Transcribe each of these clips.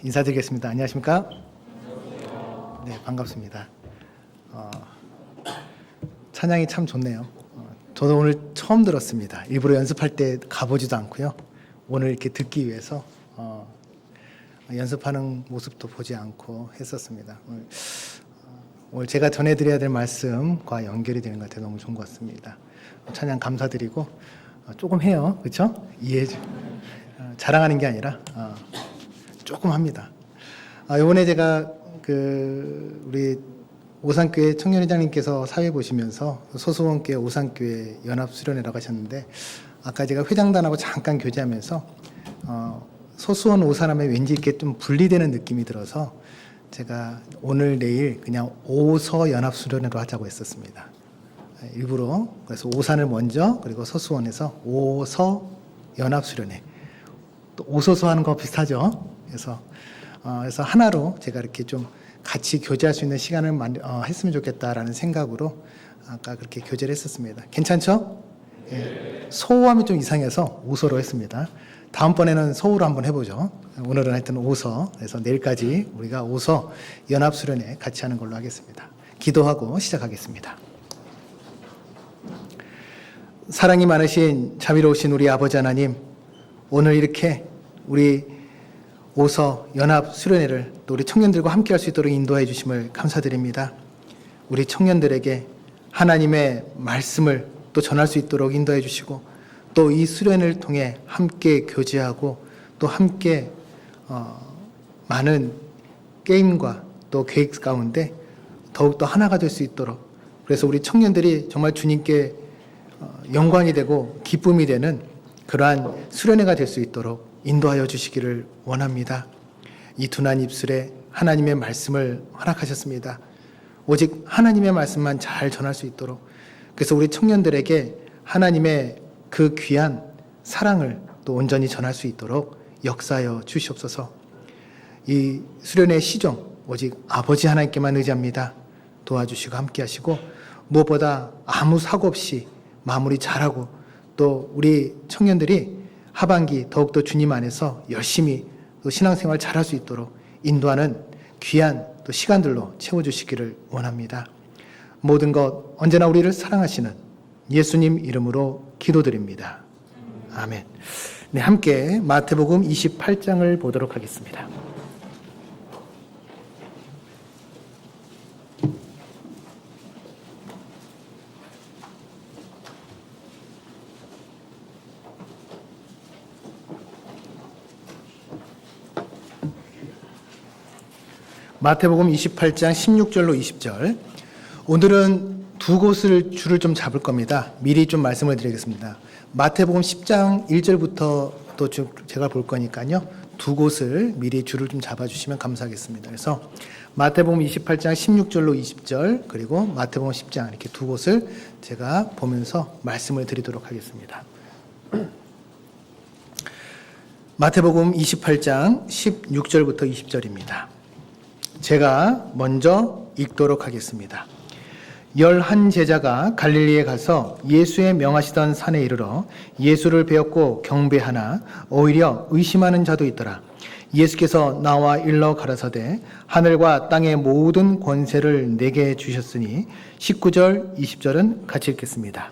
인사드리겠습니다. 안녕하십니까? 네, 반갑습니다. 찬양이 참 좋네요. 저도 오늘 처음 들었습니다. 일부러 연습할 때 가보지도 않고요. 오늘 이렇게 듣기 위해서 연습하는 모습도 보지 않고 했었습니다. 오늘 제가 전해드려야 될 말씀과 연결이 되는 것 같아서 너무 좋은 것 같습니다. 찬양 감사드리고 조금 해요, 그렇죠? 이해해 주. 자랑하는 게 아니라 조금 합니다. 이번에 제가 우리 오산교회 청년회장님께서 사회 보시면서 소수원교회 오산교회 연합수련회라고 하셨는데, 아까 제가 회장단하고 잠깐 교제하면서 소수원 오산하면 왠지 이렇게 좀 분리되는 느낌이 들어서 제가 오늘 내일 그냥 오서 연합수련회로 하자고 했었습니다. 일부러. 그래서 오산을 먼저, 그리고 소수원에서 오서 연합수련회. 또 오소서 하는 거 비슷하죠? 그래서 하나로 제가 이렇게 좀 같이 교제할 수 있는 시간을 했으면 좋겠다라는 생각으로 아까 그렇게 교제를 했었습니다. 괜찮죠? 예. 소호하면 좀 이상해서 오서로 했습니다. 다음번에는 서우로 한번 해보죠. 오늘은 하여튼 오서. 그래서 내일까지 우리가 오서 연합수련회 같이 하는 걸로 하겠습니다. 기도하고 시작하겠습니다. 사랑이 많으신 자비로우신 우리 아버지 하나님, 오늘 이렇게 우리 오서 연합 수련회를 또 우리 청년들과 함께 할 수 있도록 인도해 주심을 감사드립니다. 우리 청년들에게 하나님의 말씀을 또 전할 수 있도록 인도해 주시고, 또 이 수련회를 통해 함께 교제하고 또 함께 많은 게임과 또 계획 가운데 더욱더 하나가 될 수 있도록, 그래서 우리 청년들이 정말 주님께 영광이 되고 기쁨이 되는 그러한 수련회가 될 수 있도록 인도하여 주시기를 원합니다. 이 둔한 입술에 하나님의 말씀을 허락하셨습니다. 오직 하나님의 말씀만 잘 전할 수 있도록, 그래서 우리 청년들에게 하나님의 그 귀한 사랑을 또 온전히 전할 수 있도록 역사하여 주시옵소서. 이 수련의 시종 오직 아버지 하나님께만 의지합니다. 도와주시고 함께 하시고, 무엇보다 아무 사고 없이 마무리 잘하고, 또 우리 청년들이 하반기 더욱더 주님 안에서 열심히 또 신앙생활 잘할 수 있도록 인도하는 귀한 또 시간들로 채워주시기를 원합니다. 모든 것 언제나 우리를 사랑하시는 예수님 이름으로 기도드립니다. 아멘. 네, 함께 마태복음 28장을 보도록 하겠습니다. 마태복음 28장 16절로 20절. 오늘은 두 곳을 줄을 좀 잡을 겁니다. 미리 좀 말씀을 드리겠습니다. 마태복음 10장 1절부터 또 제가 볼 거니까요. 두 곳을 미리 줄을 좀 잡아주시면 감사하겠습니다. 그래서 마태복음 28장 16절로 20절, 그리고 마태복음 10장 이렇게 두 곳을 제가 보면서 말씀을 드리도록 하겠습니다. 마태복음 28장 16절부터 20절입니다. 제가 먼저 읽도록 하겠습니다. 11 제자가 갈릴리에 가서 예수의 명하시던 산에 이르러 예수를 배웠고 경배하나 오히려 의심하는 자도 있더라. 예수께서 나와 일러 가라사대 하늘과 땅의 모든 권세를 내게 주셨으니 19절 20절은 같이 읽겠습니다.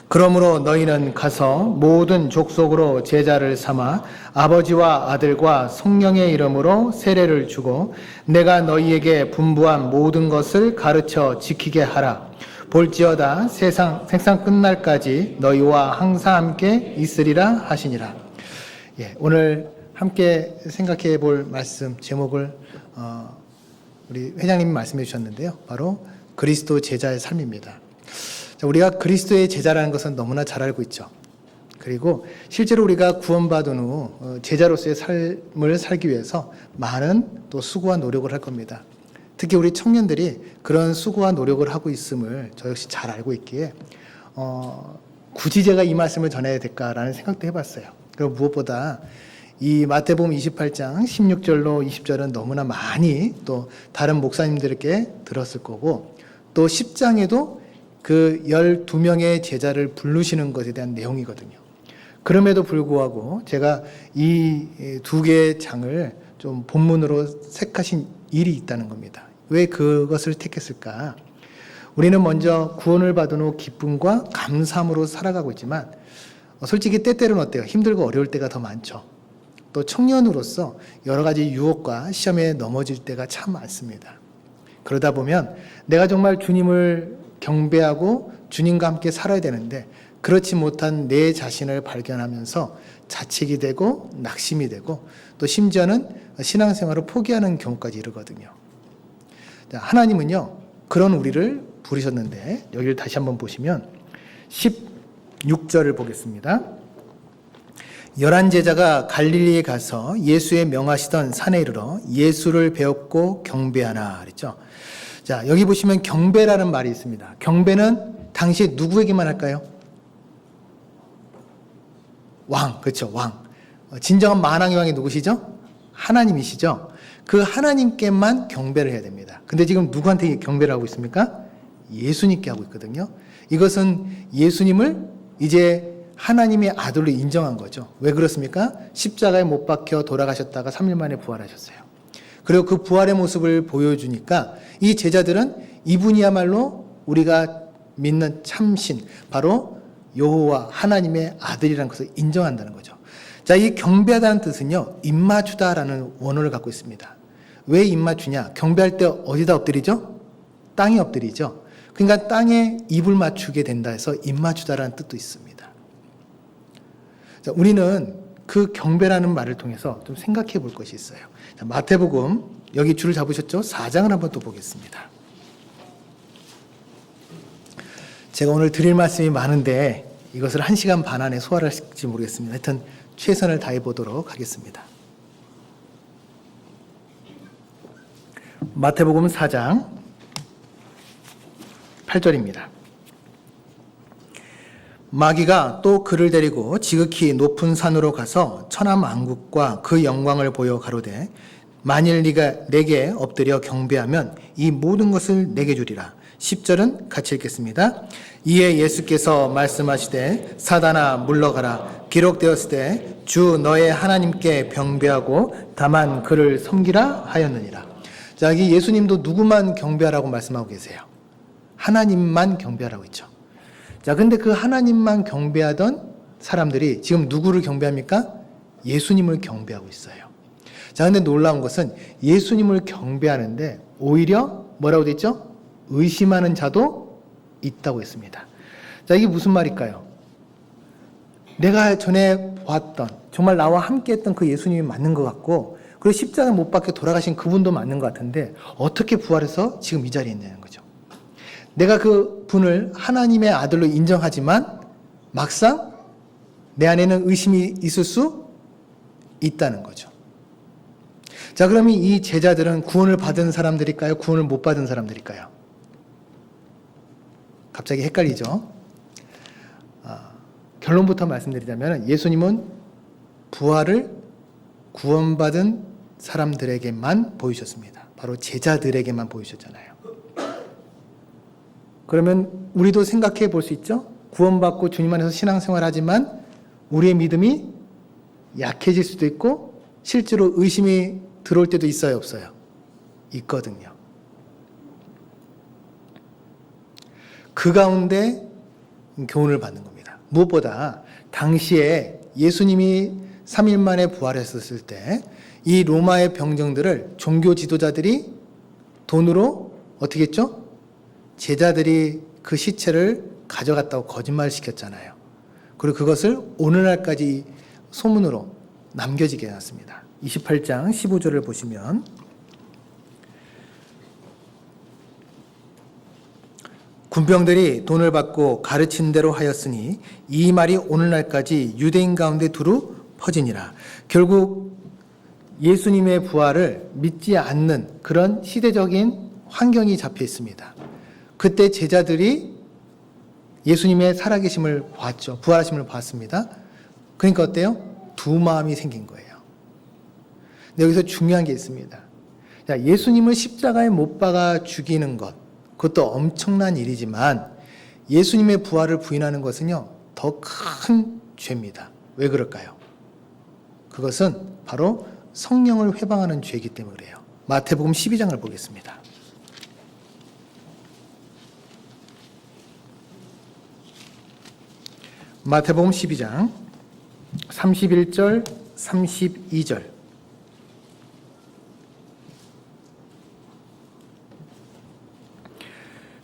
그러므로 너희는 가서 모든 족속으로 제자를 삼아 아버지와 아들과 성령의 이름으로 세례를 주고 내가 너희에게 분부한 모든 것을 가르쳐 지키게 하라. 볼지어다 세상 끝날까지 너희와 항상 함께 있으리라 하시니라. 예, 오늘 함께 생각해 볼 말씀 제목을 우리 회장님이 말씀해 주셨는데요. 바로 그리스도 제자의 삶입니다. 우리가 그리스도의 제자라는 것은 너무나 잘 알고 있죠. 그리고 실제로 우리가 구원받은 후 제자로서의 삶을 살기 위해서 많은 또 수고와 노력을 할 겁니다. 특히 우리 청년들이 그런 수고와 노력을 하고 있음을 저 역시 잘 알고 있기에 굳이 제가 이 말씀을 전해야 될까라는 생각도 해봤어요. 그리고 무엇보다 이 마태복음 28장 16절로 20절은 너무나 많이 또 다른 목사님들에게 들었을 거고, 또 10장에도 그 12명의 제자를 부르시는 것에 대한 내용이거든요. 그럼에도 불구하고 제가 이 두 개의 장을 좀 본문으로 택하신 일이 있다는 겁니다. 왜 그것을 택했을까? 우리는 먼저 구원을 받은 후 기쁨과 감사함으로 살아가고 있지만 솔직히 때때로는 어때요? 힘들고 어려울 때가 더 많죠. 또 청년으로서 여러 가지 유혹과 시험에 넘어질 때가 참 많습니다. 그러다 보면 내가 정말 주님을 경배하고 주님과 함께 살아야 되는데 그렇지 못한 내 자신을 발견하면서 자책이 되고 낙심이 되고 또 심지어는 신앙생활을 포기하는 경우까지 이르거든요. 하나님은요, 그런 우리를 부르셨는데 여기를 다시 한번 보시면 16절을 보겠습니다. 11제자가 갈릴리에 가서 예수의 명하시던 산에 이르러 예수를 배웠고 경배하나 그랬죠. 자, 여기 보시면 경배라는 말이 있습니다. 경배는 당시에 누구에게만 할까요? 왕, 그렇죠. 왕. 진정한 만왕의 왕이 누구시죠? 하나님이시죠. 그 하나님께만 경배를 해야 됩니다. 근데 지금 누구한테 경배를 하고 있습니까? 예수님께 하고 있거든요. 이것은 예수님을 이제 하나님의 아들로 인정한 거죠. 왜 그렇습니까? 십자가에 못 박혀 돌아가셨다가 3일 만에 부활하셨어요. 그리고 그 부활의 모습을 보여주니까 이 제자들은 이분이야말로 우리가 믿는 참신, 바로 여호와 하나님의 아들이라는 것을 인정한다는 거죠. 자, 이 경배하다는 뜻은요, 입맞추다라는 원어를 갖고 있습니다. 왜 입맞추냐? 경배할 때 어디다 엎드리죠? 땅에 엎드리죠. 그러니까 땅에 입을 맞추게 된다 해서 입맞추다라는 뜻도 있습니다. 자, 우리는 그 경배라는 말을 통해서 좀 생각해 볼 것이 있어요. 자, 마태복음, 여기 줄을 잡으셨죠? 4장을 한번 또 보겠습니다. 제가 오늘 드릴 말씀이 많은데 이것을 1시간 반 안에 소화를 할지 모르겠습니다. 하여튼 최선을 다해 보도록 하겠습니다. 마태복음 4장 8절입니다. 마귀가 또 그를 데리고 지극히 높은 산으로 가서 천하만국과 그 영광을 보여 가로되 만일 네가 내게 엎드려 경배하면 이 모든 것을 내게 주리라. 10절은 같이 읽겠습니다. 이에 예수께서 말씀하시되 사단아 물러가라. 기록되었을 때 주 너의 하나님께 경배하고 다만 그를 섬기라 하였느니라. 자, 여기 예수님도 누구만 경배하라고 말씀하고 계세요? 하나님만 경배하라고 했죠. 자, 근데 그 하나님만 경배하던 사람들이 지금 누구를 경배합니까? 예수님을 경배하고 있어요. 자, 근데 놀라운 것은 예수님을 경배하는데 오히려 뭐라고 됐죠? 의심하는 자도 있다고 했습니다. 자, 이게 무슨 말일까요? 내가 전에 보았던, 정말 나와 함께 했던 그 예수님이 맞는 것 같고, 그리고 십자가에 못 박혀 돌아가신 그분도 맞는 것 같은데, 어떻게 부활해서 지금 이 자리에 있냐는 거죠. 내가 그 분을 하나님의 아들로 인정하지만, 막상 내 안에는 의심이 있을 수 있다는 거죠. 자, 그러면 이 제자들은 구원을 받은 사람들일까요? 구원을 못 받은 사람들일까요? 갑자기 헷갈리죠? 결론부터 말씀드리자면 예수님은 부활을 구원받은 사람들에게만 보이셨습니다. 바로 제자들에게만 보이셨잖아요. 그러면 우리도 생각해 볼 수 있죠? 구원받고 주님 안에서 신앙생활 하지만 우리의 믿음이 약해질 수도 있고 실제로 의심이 들어올 때도 있어요, 없어요? 있거든요. 그 가운데 교훈을 받는 겁니다. 무엇보다 당시에 예수님이 3일 만에 부활했었을 때 이 로마의 병정들을 종교 지도자들이 돈으로 어떻게 했죠? 제자들이 그 시체를 가져갔다고 거짓말을 시켰잖아요. 그리고 그것을 오늘날까지 소문으로 남겨지게 해놨습니다. 28장 15절을 보시면 군병들이 돈을 받고 가르친 대로 하였으니 이 말이 오늘날까지 유대인 가운데 두루 퍼지니라. 결국 예수님의 부활을 믿지 않는 그런 시대적인 환경이 잡혀 있습니다. 그때 제자들이 예수님의 살아계심을 봤죠. 부활하심을 봤습니다. 그러니까 어때요? 두 마음이 생긴 거예요. 근데 여기서 중요한 게 있습니다. 자, 예수님을 십자가에 못 박아 죽이는 것, 그것도 엄청난 일이지만 예수님의 부활을 부인하는 것은요, 더 큰 죄입니다. 왜 그럴까요? 그것은 바로 성령을 회방하는 죄이기 때문에 그래요. 마태복음 12장을 보겠습니다. 마태복음 12장 31절, 32절.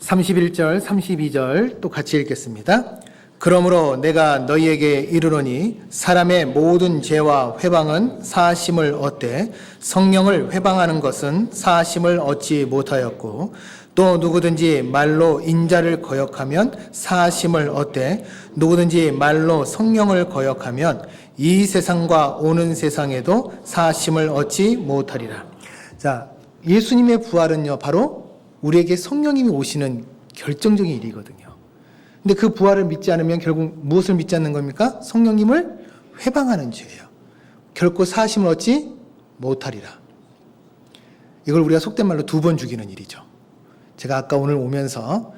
(31절) (32절) 또 같이 읽겠습니다. 그러므로 내가 너희에게 이르노니 사람의 모든 죄와 회방은 사하심을 얻되 성령을 회방하는 것은 사하심을 얻지 못하였고 또 누구든지 말로 인자를 거역하면 사하심을 얻되 누구든지 말로 성령을 거역하면 이 세상과 오는 세상에도 사하심을 얻지 못하리라. 자, 예수님의 부활은요, 바로 우리에게 성령님이 오시는 결정적인 일이거든요. 근데 그 부활을 믿지 않으면 결국 무엇을 믿지 않는 겁니까? 성령님을 회방하는 죄예요. 결코 사하심을 얻지 못하리라. 이걸 우리가 속된 말로 2번 죽이는 일이죠. 제가 아까 오늘 오면서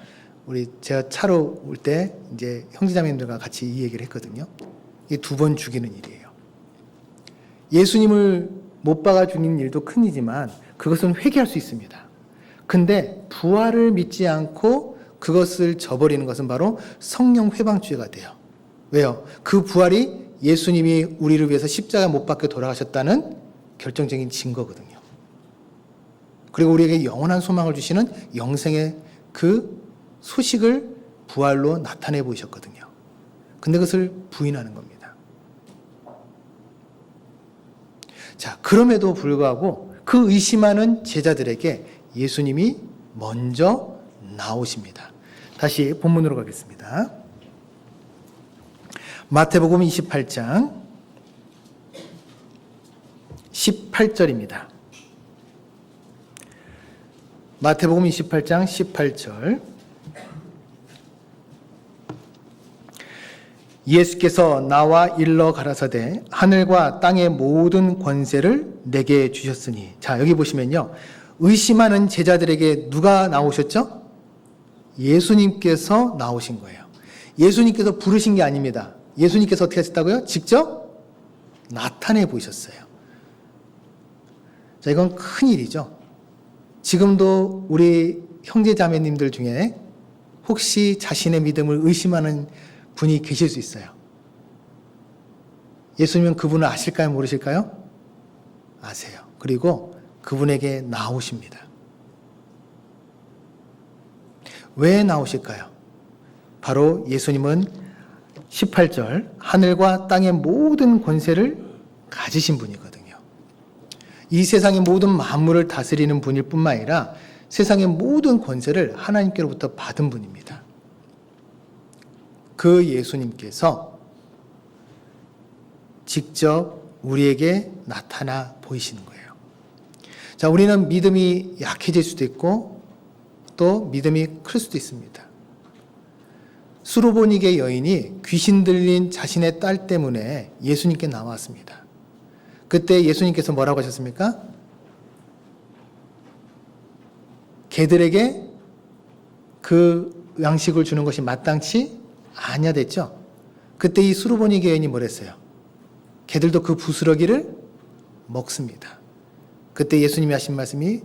제가 차로 올 때 이제 형제자매님들과 같이 이 얘기를 했거든요. 이게 2번 죽이는 일이에요. 예수님을 못 박아 죽이는 일도 큰 일이지만 그것은 회개할 수 있습니다. 근데 부활을 믿지 않고 그것을 저버리는 것은 바로 성령 회방죄가 돼요. 왜요? 그 부활이 예수님이 우리를 위해서 십자가 못 박혀 돌아가셨다는 결정적인 증거거든요. 그리고 우리에게 영원한 소망을 주시는 영생의 그 소식을 부활로 나타내 보이셨거든요. 근데 그것을 부인하는 겁니다. 자, 그럼에도 불구하고 그 의심하는 제자들에게 예수님이 먼저 나오십니다. 다시 본문으로 가겠습니다. 마태복음 28장 18절입니다. 마태복음 28장 18절. 예수께서 나와 일러 가라사대 하늘과 땅의 모든 권세를 내게 주셨으니. 자, 여기 보시면요, 의심하는 제자들에게 누가 나오셨죠? 예수님께서 나오신 거예요. 예수님께서 부르신 게 아닙니다. 예수님께서 어떻게 하셨다고요? 직접 나타내 보이셨어요. 자, 이건 큰 일이죠. 지금도 우리 형제 자매님들 중에 혹시 자신의 믿음을 의심하는 분이 계실 수 있어요. 예수님은 그분을 아실까요? 모르실까요? 아세요. 그리고 그분에게 나오십니다. 왜 나오실까요? 바로 예수님은 18절 하늘과 땅의 모든 권세를 가지신 분이거든요. 이 세상의 모든 만물을 다스리는 분일 뿐만 아니라 세상의 모든 권세를 하나님께로부터 받은 분입니다. 그 예수님께서 직접 우리에게 나타나 보이시는 거예요. 자, 우리는 믿음이 약해질 수도 있고 또 믿음이 클 수도 있습니다. 수로보니게 여인이 귀신 들린 자신의 딸 때문에 예수님께 나왔습니다. 그때 예수님께서 뭐라고 하셨습니까? 개들에게 그 양식을 주는 것이 마땅치 아니야 됐죠? 그때 이 수로보니게 여인이 뭐랬어요? 개들도 그 부스러기를 먹습니다. 그때 예수님이 하신 말씀이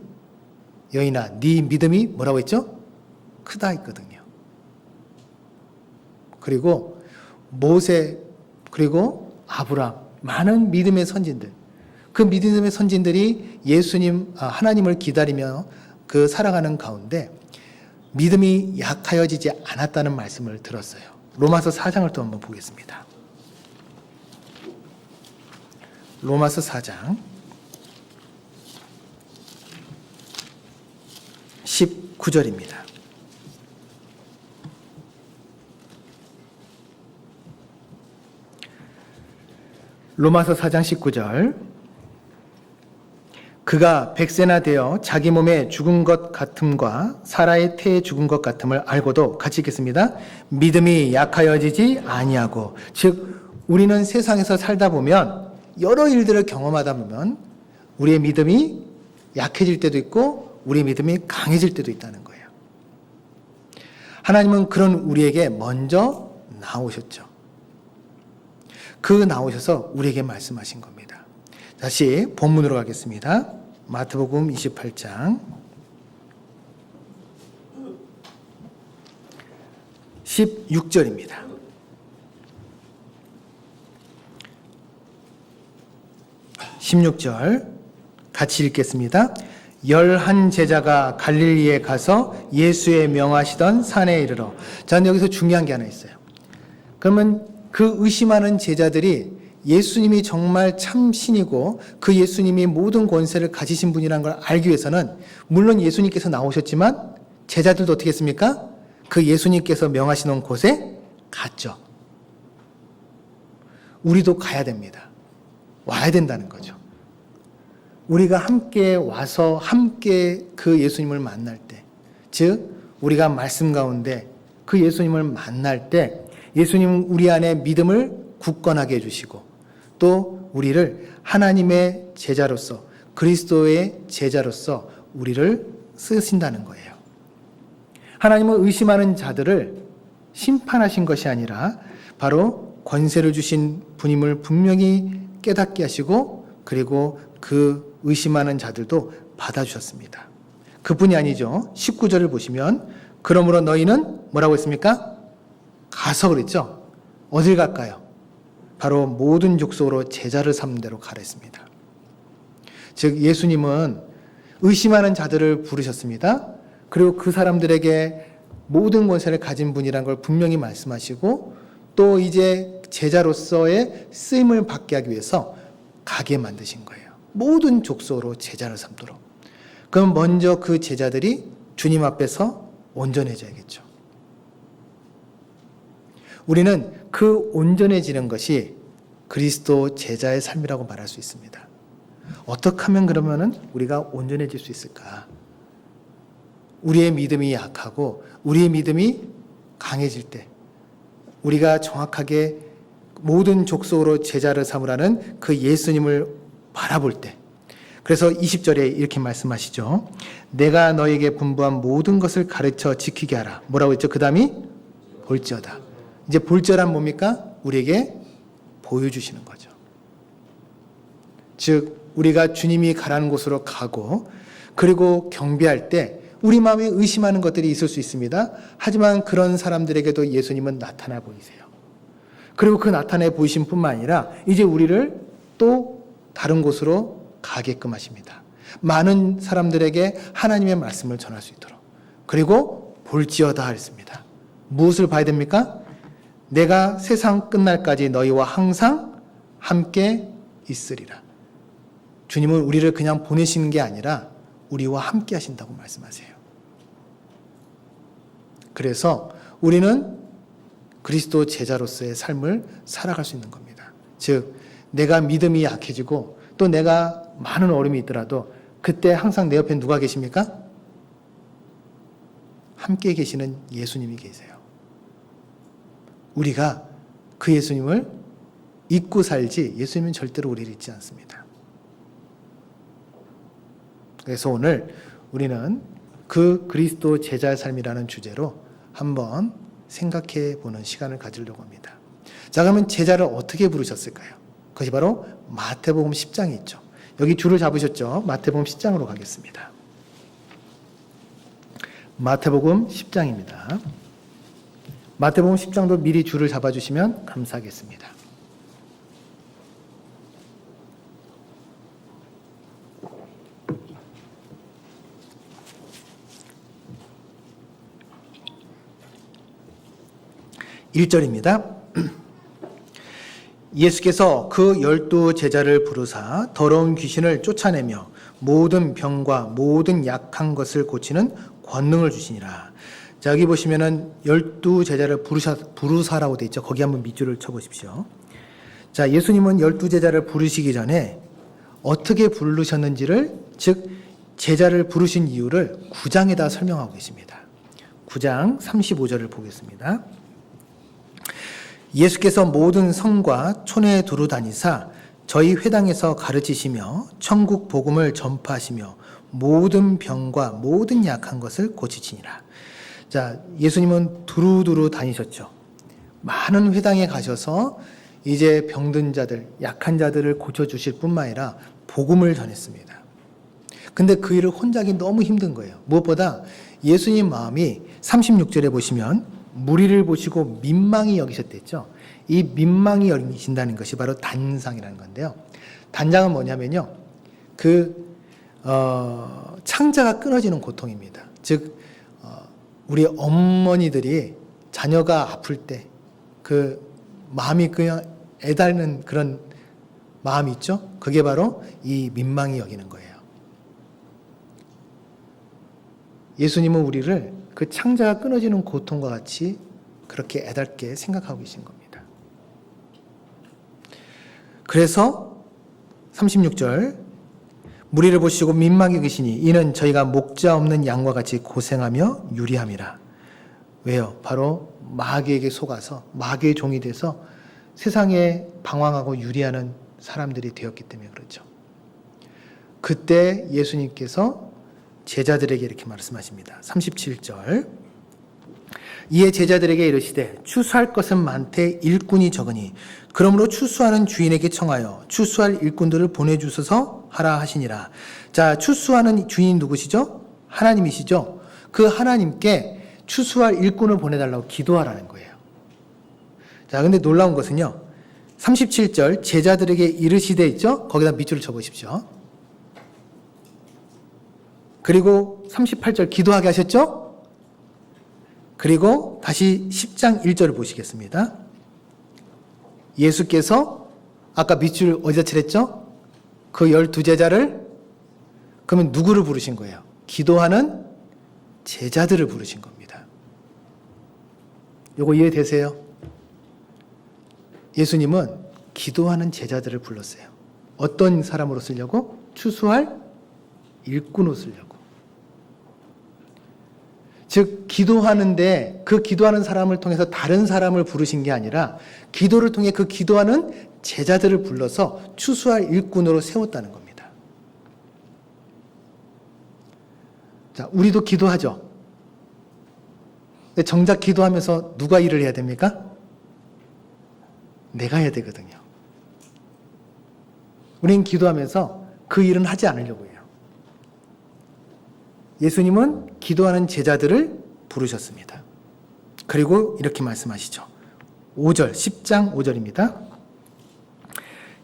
여인아, 네 믿음이 뭐라고 했죠? 크다 했거든요. 그리고 모세, 그리고 아브라함, 많은 믿음의 선진들, 그 믿음의 선진들이 하나님을 기다리며 그 살아가는 가운데 믿음이 약하여지지 않았다는 말씀을 들었어요. 로마서 4장을 또 한번 보겠습니다. 로마서 4장 19절입니다. 로마서 4장 19절. 그가 백세나 되어 자기 몸에 죽은 것 같음과 사라의 태에 죽은 것 같음을 알고도, 같이 읽겠습니다. 믿음이 약하여지지 아니하고. 즉 우리는 세상에서 살다 보면 여러 일들을 경험하다 보면 우리의 믿음이 약해질 때도 있고 우리의 믿음이 강해질 때도 있다는 거예요. 하나님은 그런 우리에게 먼저 나오셨죠. 그 나오셔서 우리에게 말씀하신 겁니다. 다시 본문으로 가겠습니다. 마태복음 28장 16절입니다. 16절 같이 읽겠습니다. 11 제자가 갈릴리에 가서 예수의 명하시던 산에 이르러. 저는 여기서 중요한 게 하나 있어요. 그러면 그 의심하는 제자들이 예수님이 정말 참 신이고 그 예수님이 모든 권세를 가지신 분이라는 걸 알기 위해서는 물론 예수님께서 나오셨지만 제자들도 어떻게 했습니까? 그 예수님께서 명하시는 곳에 갔죠. 우리도 가야 됩니다. 와야 된다는 거죠. 우리가 함께 와서 함께 그 예수님을 만날 때, 즉 우리가 말씀 가운데 그 예수님을 만날 때 예수님은 우리 안에 믿음을 굳건하게 해주시고 또 우리를 하나님의 제자로서 그리스도의 제자로서 우리를 쓰신다는 거예요. 하나님은 의심하는 자들을 심판하신 것이 아니라 바로 권세를 주신 분임을 분명히 깨닫게 하시고 그리고 그 의심하는 자들도 받아주셨습니다. 그뿐이 아니죠. 19절을 보시면 그러므로 너희는 뭐라고 했습니까? 가서 그랬죠. 어딜 갈까요? 바로 모든 족속으로 제자를 삼는 대로 가랬습니다. 즉 예수님은 의심하는 자들을 부르셨습니다. 그리고 그 사람들에게 모든 권세를 가진 분이라는 걸 분명히 말씀하시고 또 이제 제자로서의 쓰임을 받게 하기 위해서 가게 만드신 거예요. 모든 족속으로 제자를 삼도록. 그럼 먼저 그 제자들이 주님 앞에서 온전해져야겠죠. 우리는 그 온전해지는 것이 그리스도 제자의 삶이라고 말할 수 있습니다. 어떻게 하면 그러면은 우리가 온전해질 수 있을까? 우리의 믿음이 약하고 우리의 믿음이 강해질 때 우리가 정확하게 모든 족속으로 제자를 삼으라는 그 예수님을 바라볼 때 그래서 20절에 이렇게 말씀하시죠. 내가 너에게 분부한 모든 것을 가르쳐 지키게 하라. 뭐라고 했죠? 그 다음이 볼지어다. 이제 볼지어란 뭡니까? 우리에게 보여주시는 거죠. 즉 우리가 주님이 가라는 곳으로 가고 그리고 경배할 때 우리 마음에 의심하는 것들이 있을 수 있습니다. 하지만 그런 사람들에게도 예수님은 나타나 보이세요. 그리고 그 나타내 보이신 뿐만 아니라 이제 우리를 또 다른 곳으로 가게끔 하십니다. 많은 사람들에게 하나님의 말씀을 전할 수 있도록. 그리고 볼지어다 했습니다. 무엇을 봐야 됩니까? 내가 세상 끝날까지 너희와 항상 함께 있으리라. 주님은 우리를 그냥 보내시는 게 아니라 우리와 함께 하신다고 말씀하세요. 그래서 우리는 그리스도 제자로서의 삶을 살아갈 수 있는 겁니다. 즉 내가 믿음이 약해지고 또 내가 많은 어려움이 있더라도 그때 항상 내 옆에 누가 계십니까? 함께 계시는 예수님이 계세요. 우리가 그 예수님을 잊고 살지 예수님은 절대로 우리를 잊지 않습니다. 그래서 오늘 우리는 그 그리스도 제자의 삶이라는 주제로 한번 생각해 보는 시간을 가지려고 합니다. 자, 그러면 제자를 어떻게 부르셨을까요? 그것이 바로 마태복음 10장에 있죠. 여기 줄을 잡으셨죠? 마태복음 10장으로 가겠습니다. 마태복음 10장입니다. 마태복음 10장도 미리 줄을 잡아주시면 감사하겠습니다. (1절입니다) 예수께서 그 12 제자를 부르사 더러운 귀신을 쫓아내며 모든 병과 모든 약한 것을 고치는 권능을 주시니라. 자, 여기 보시면은 12 제자를 부르사라고 되어 있죠. 거기 한번 밑줄을 쳐보십시오. 자, 예수님은 12 제자를 부르시기 전에 어떻게 부르셨는지를, 즉 제자를 부르신 이유를 9장에다 설명하고 계십니다. 9장 35절을 보겠습니다. 예수께서 모든 성과 촌에 두루 다니사 저희 회당에서 가르치시며 천국 복음을 전파하시며 모든 병과 모든 약한 것을 고치시니라. 자, 예수님은 두루두루 다니셨죠. 많은 회당에 가셔서 이제 병든 자들, 약한 자들을 고쳐주실 뿐만 아니라 복음을 전했습니다. 근데 그 일을 혼자 하기 너무 힘든 거예요. 무엇보다 예수님 마음이 36절에 보시면 무리를 보시고 민망히 여기셨댔죠. 이 민망히 여기신다는 것이 바로 단상이라는 건데요. 단장은 뭐냐면요. 창자가 끊어지는 고통입니다. 즉 우리 어머니들이 자녀가 아플 때 그 마음이 그냥 애달는 그런 마음이 있죠. 그게 바로 이 민망히 여기는 거예요. 예수님은 우리를 그 창자가 끊어지는 고통과 같이 그렇게 애달게 생각하고 계신 겁니다. 그래서 36절 무리를 보시고 민망히 여기시니 이는 저희가 목자 없는 양과 같이 고생하며 유리함이라. 왜요? 바로 마귀에게 속아서 마귀의 종이 돼서 세상에 방황하고 유리하는 사람들이 되었기 때문에 그렇죠. 그때 예수님께서 제자들에게 이렇게 말씀하십니다. 37절 이에 제자들에게 이르시되 추수할 것은 많되 일꾼이 적으니 그러므로 추수하는 주인에게 청하여 추수할 일꾼들을 보내주소서 하라 하시니라. 자, 추수하는 주인이 누구시죠? 하나님이시죠. 그 하나님께 추수할 일꾼을 보내달라고 기도하라는 거예요. 자, 근데 놀라운 것은요. 37절 제자들에게 이르시되 있죠? 거기다 밑줄을 쳐보십시오. 그리고 38절 기도하게 하셨죠? 그리고 다시 10장 1절을 보시겠습니다. 예수께서 아까 밑줄 어디다 칠했죠? 그 12제자를 그러면 누구를 부르신 거예요? 기도하는 제자들을 부르신 겁니다. 요거 이해되세요? 예수님은 기도하는 제자들을 불렀어요. 어떤 사람으로 쓰려고? 추수할 일꾼으로 쓰려고. 즉 기도하는데 그 기도하는 사람을 통해서 다른 사람을 부르신 게 아니라 기도를 통해 그 기도하는 제자들을 불러서 추수할 일꾼으로 세웠다는 겁니다. 자, 우리도 기도하죠. 근데 정작 기도하면서 누가 일을 해야 됩니까? 내가 해야 되거든요. 우리는 기도하면서 그 일은 하지 않으려고 해요. 예수님은 기도하는 제자들을 부르셨습니다. 그리고 이렇게 말씀하시죠. 5절, 10장 5절입니다.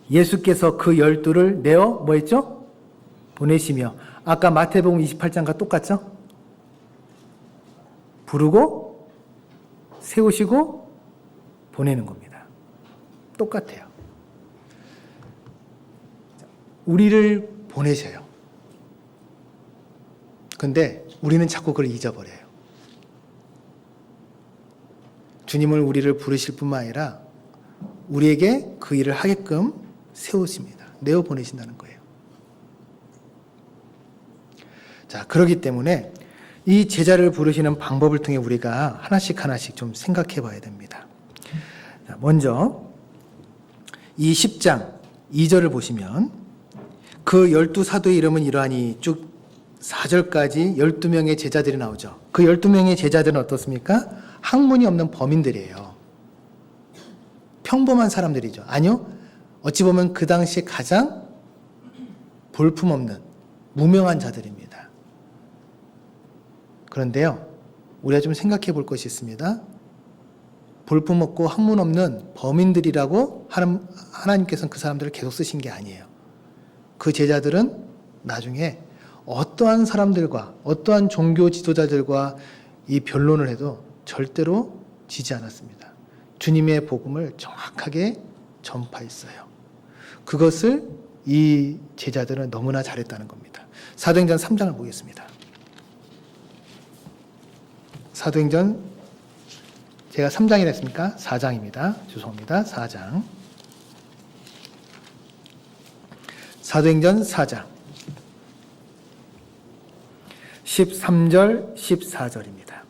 예수께서 그 12를 내어 뭐 했죠? 보내시며 아까 마태복음 28장과 똑같죠? 부르고 세우시고 보내는 겁니다. 똑같아요. 우리를 보내셔요. 근데 우리는 자꾸 그걸 잊어버려요. 주님은 우리를 부르실 뿐만 아니라 우리에게 그 일을 하게끔 세우십니다. 내어 보내신다는 거예요. 자, 그렇기 때문에 이 제자를 부르시는 방법을 통해 우리가 하나씩 하나씩 좀 생각해 봐야 됩니다. 자, 먼저 이 10장 2절을 보시면 그 12사도의 이름은 이러하니 쭉 4절까지 12명의 제자들이 나오죠. 그 12명의 제자들은 어떻습니까? 학문이 없는 범인들이에요. 평범한 사람들이죠. 아니요. 어찌 보면 그 당시에 가장 볼품없는 무명한 자들입니다. 그런데요, 우리가 좀 생각해 볼 것이 있습니다. 볼품없고 학문 없는 범인들이라고 하나님께서는 그 사람들을 계속 쓰신 게 아니에요. 그 제자들은 나중에 어떠한 사람들과 어떠한 종교 지도자들과 이 변론을 해도 절대로 지지 않았습니다. 주님의 복음을 정확하게 전파했어요. 그것을 이 제자들은 너무나 잘했다는 겁니다. 사도행전 3장을 보겠습니다. 사도행전 제가 3장이라 했습니까? 4장입니다. 죄송합니다. 4장. 사도행전 4장 13절 14절입니다.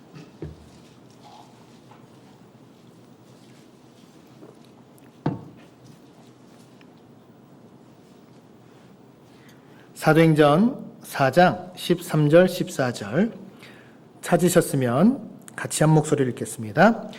사도행전 4장 13절 14절 찾으셨으면 같이 한 목소리를 읽겠습니다.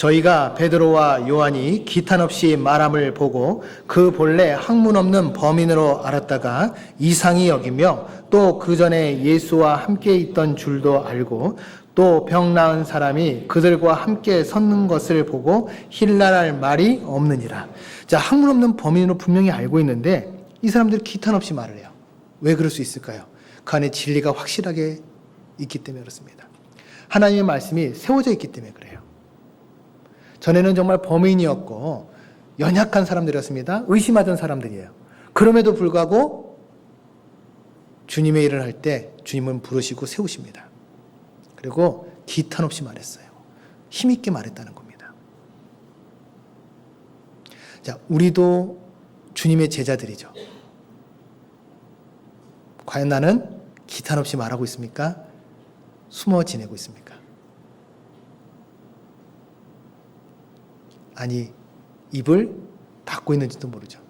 저희가 베드로와 요한이 기탄 없이 말함을 보고 그 본래 학문 없는 범인으로 알았다가 이상히 여기며 또 그 전에 예수와 함께 있던 줄도 알고 또 병 나은 사람이 그들과 함께 섰는 것을 보고 힐날할 말이 없느니라. 자, 학문 없는 범인으로 분명히 알고 있는데 이 사람들이 기탄 없이 말을 해요. 왜 그럴 수 있을까요? 그 안에 진리가 확실하게 있기 때문에 그렇습니다. 하나님의 말씀이 세워져 있기 때문에 그래요. 전에는 정말 범인이었고 연약한 사람들이었습니다. 의심하던 사람들이에요. 그럼에도 불구하고 주님의 일을 할 때 주님은 부르시고 세우십니다. 그리고 기탄 없이 말했어요. 힘있게 말했다는 겁니다. 자, 우리도 주님의 제자들이죠. 과연 나는 기탄 없이 말하고 있습니까? 숨어 지내고 있습니까? 아니, 입을 닫고 있는지도 모르죠.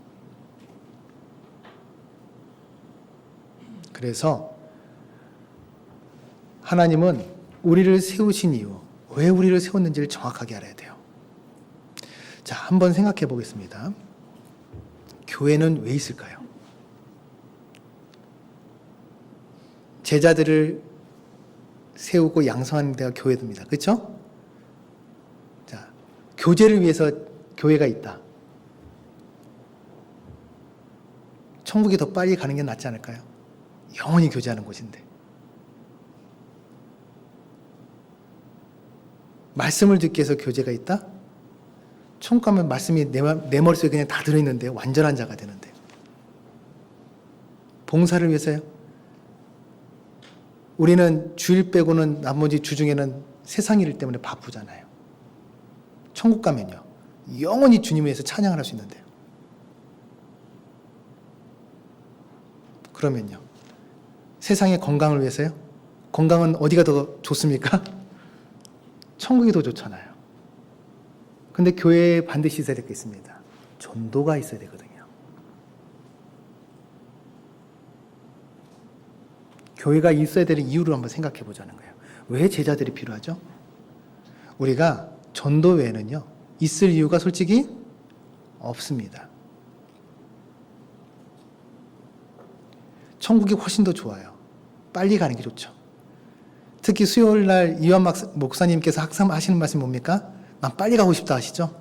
그래서 하나님은 우리를 세우신 이유, 왜 우리를 세웠는지를 정확하게 알아야 돼요. 자, 한번 생각해 보겠습니다. 교회는 왜 있을까요? 제자들을 세우고 양성하는 데가 교회입니다. 그렇죠? 자, 교제를 위해서 교회가 있다. 천국에 더 빨리 가는 게 낫지 않을까요? 영원히 교제하는 곳인데. 말씀을 듣기 위해서 교제가 있다? 천국 가면 말씀이 내 머릿속에 그냥 다 들어있는데 완전한 자가 되는데. 봉사를 위해서요? 우리는 주일 빼고는 나머지 주 중에는 세상 일 때문에 바쁘잖아요. 천국 가면요. 영원히 주님을 위해서 찬양을 할 수 있는데요. 그러면요. 세상의 건강을 위해서요? 건강은 어디가 더 좋습니까? 천국이 더 좋잖아요. 근데 교회에 반드시 있어야 될 게 있습니다. 전도가 있어야 되거든요. 교회가 있어야 되는 이유를 한번 생각해 보자는 거예요. 왜 제자들이 필요하죠? 우리가 전도 외에는요, 있을 이유가 솔직히 없습니다. 천국이 훨씬 더 좋아요. 빨리 가는 게 좋죠. 특히 수요일 날 이완 목사님께서 항상 하시는 말씀이 뭡니까? 난 빨리 가고 싶다 하시죠?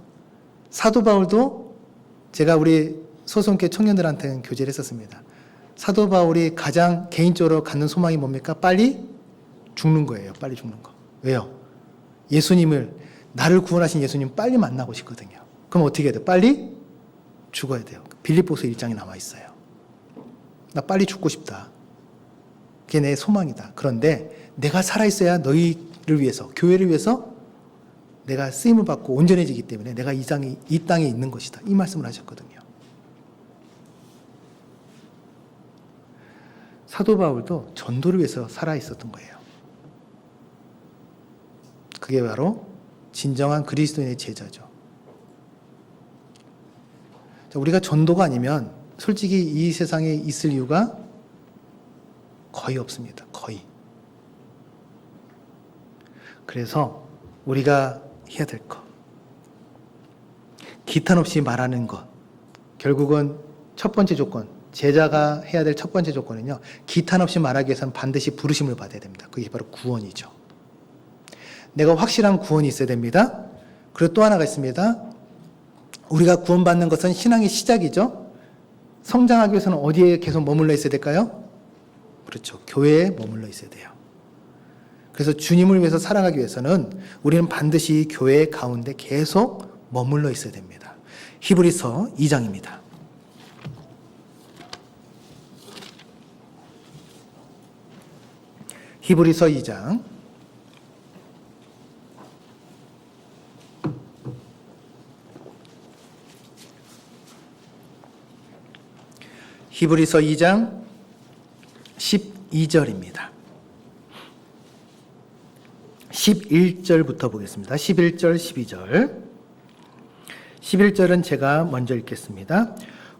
사도 바울도 제가 우리 소송교 청년들한테는 교제를 했었습니다. 사도 바울이 가장 개인적으로 갖는 소망이 뭡니까? 빨리 죽는 거예요. 빨리 죽는 거. 왜요? 예수님을, 나를 구원하신 예수님 빨리 만나고 싶거든요. 그럼 어떻게 해야 돼요? 빨리 죽어야 돼요. 빌립보서 1장에 나와 있어요. 나 빨리 죽고 싶다. 그게 내 소망이다. 그런데 내가 살아있어야 너희를 위해서, 교회를 위해서 내가 쓰임을 받고 온전해지기 때문에 내가 이 땅에 있는 것이다. 이 말씀을 하셨거든요. 사도 바울도 전도를 위해서 살아있었던 거예요. 그게 바로 진정한 그리스도인의 제자죠. 자, 우리가 전도가 아니면 솔직히 이 세상에 있을 이유가 거의 없습니다. 거의. 그래서 우리가 해야 될 것, 기탄 없이 말하는 것, 결국은 첫 번째 조건, 제자가 해야 될 첫 번째 조건은요, 기탄 없이 말하기 위해서는 반드시 부르심을 받아야 됩니다. 그게 바로 구원이죠. 내가 확실한 구원이 있어야 됩니다. 그리고 또 하나가 있습니다. 우리가 구원받는 것은 신앙의 시작이죠. 성장하기 위해서는 어디에 계속 머물러 있어야 될까요? 그렇죠. 교회에 머물러 있어야 돼요. 그래서 주님을 위해서 살아가기 위해서는 우리는 반드시 교회 가운데 계속 머물러 있어야 됩니다. 히브리서 2장입니다. 히브리서 2장. 히브리서 2장 12절입니다. 11절부터 보겠습니다. 11절, 12절. 11절은 제가 먼저 읽겠습니다.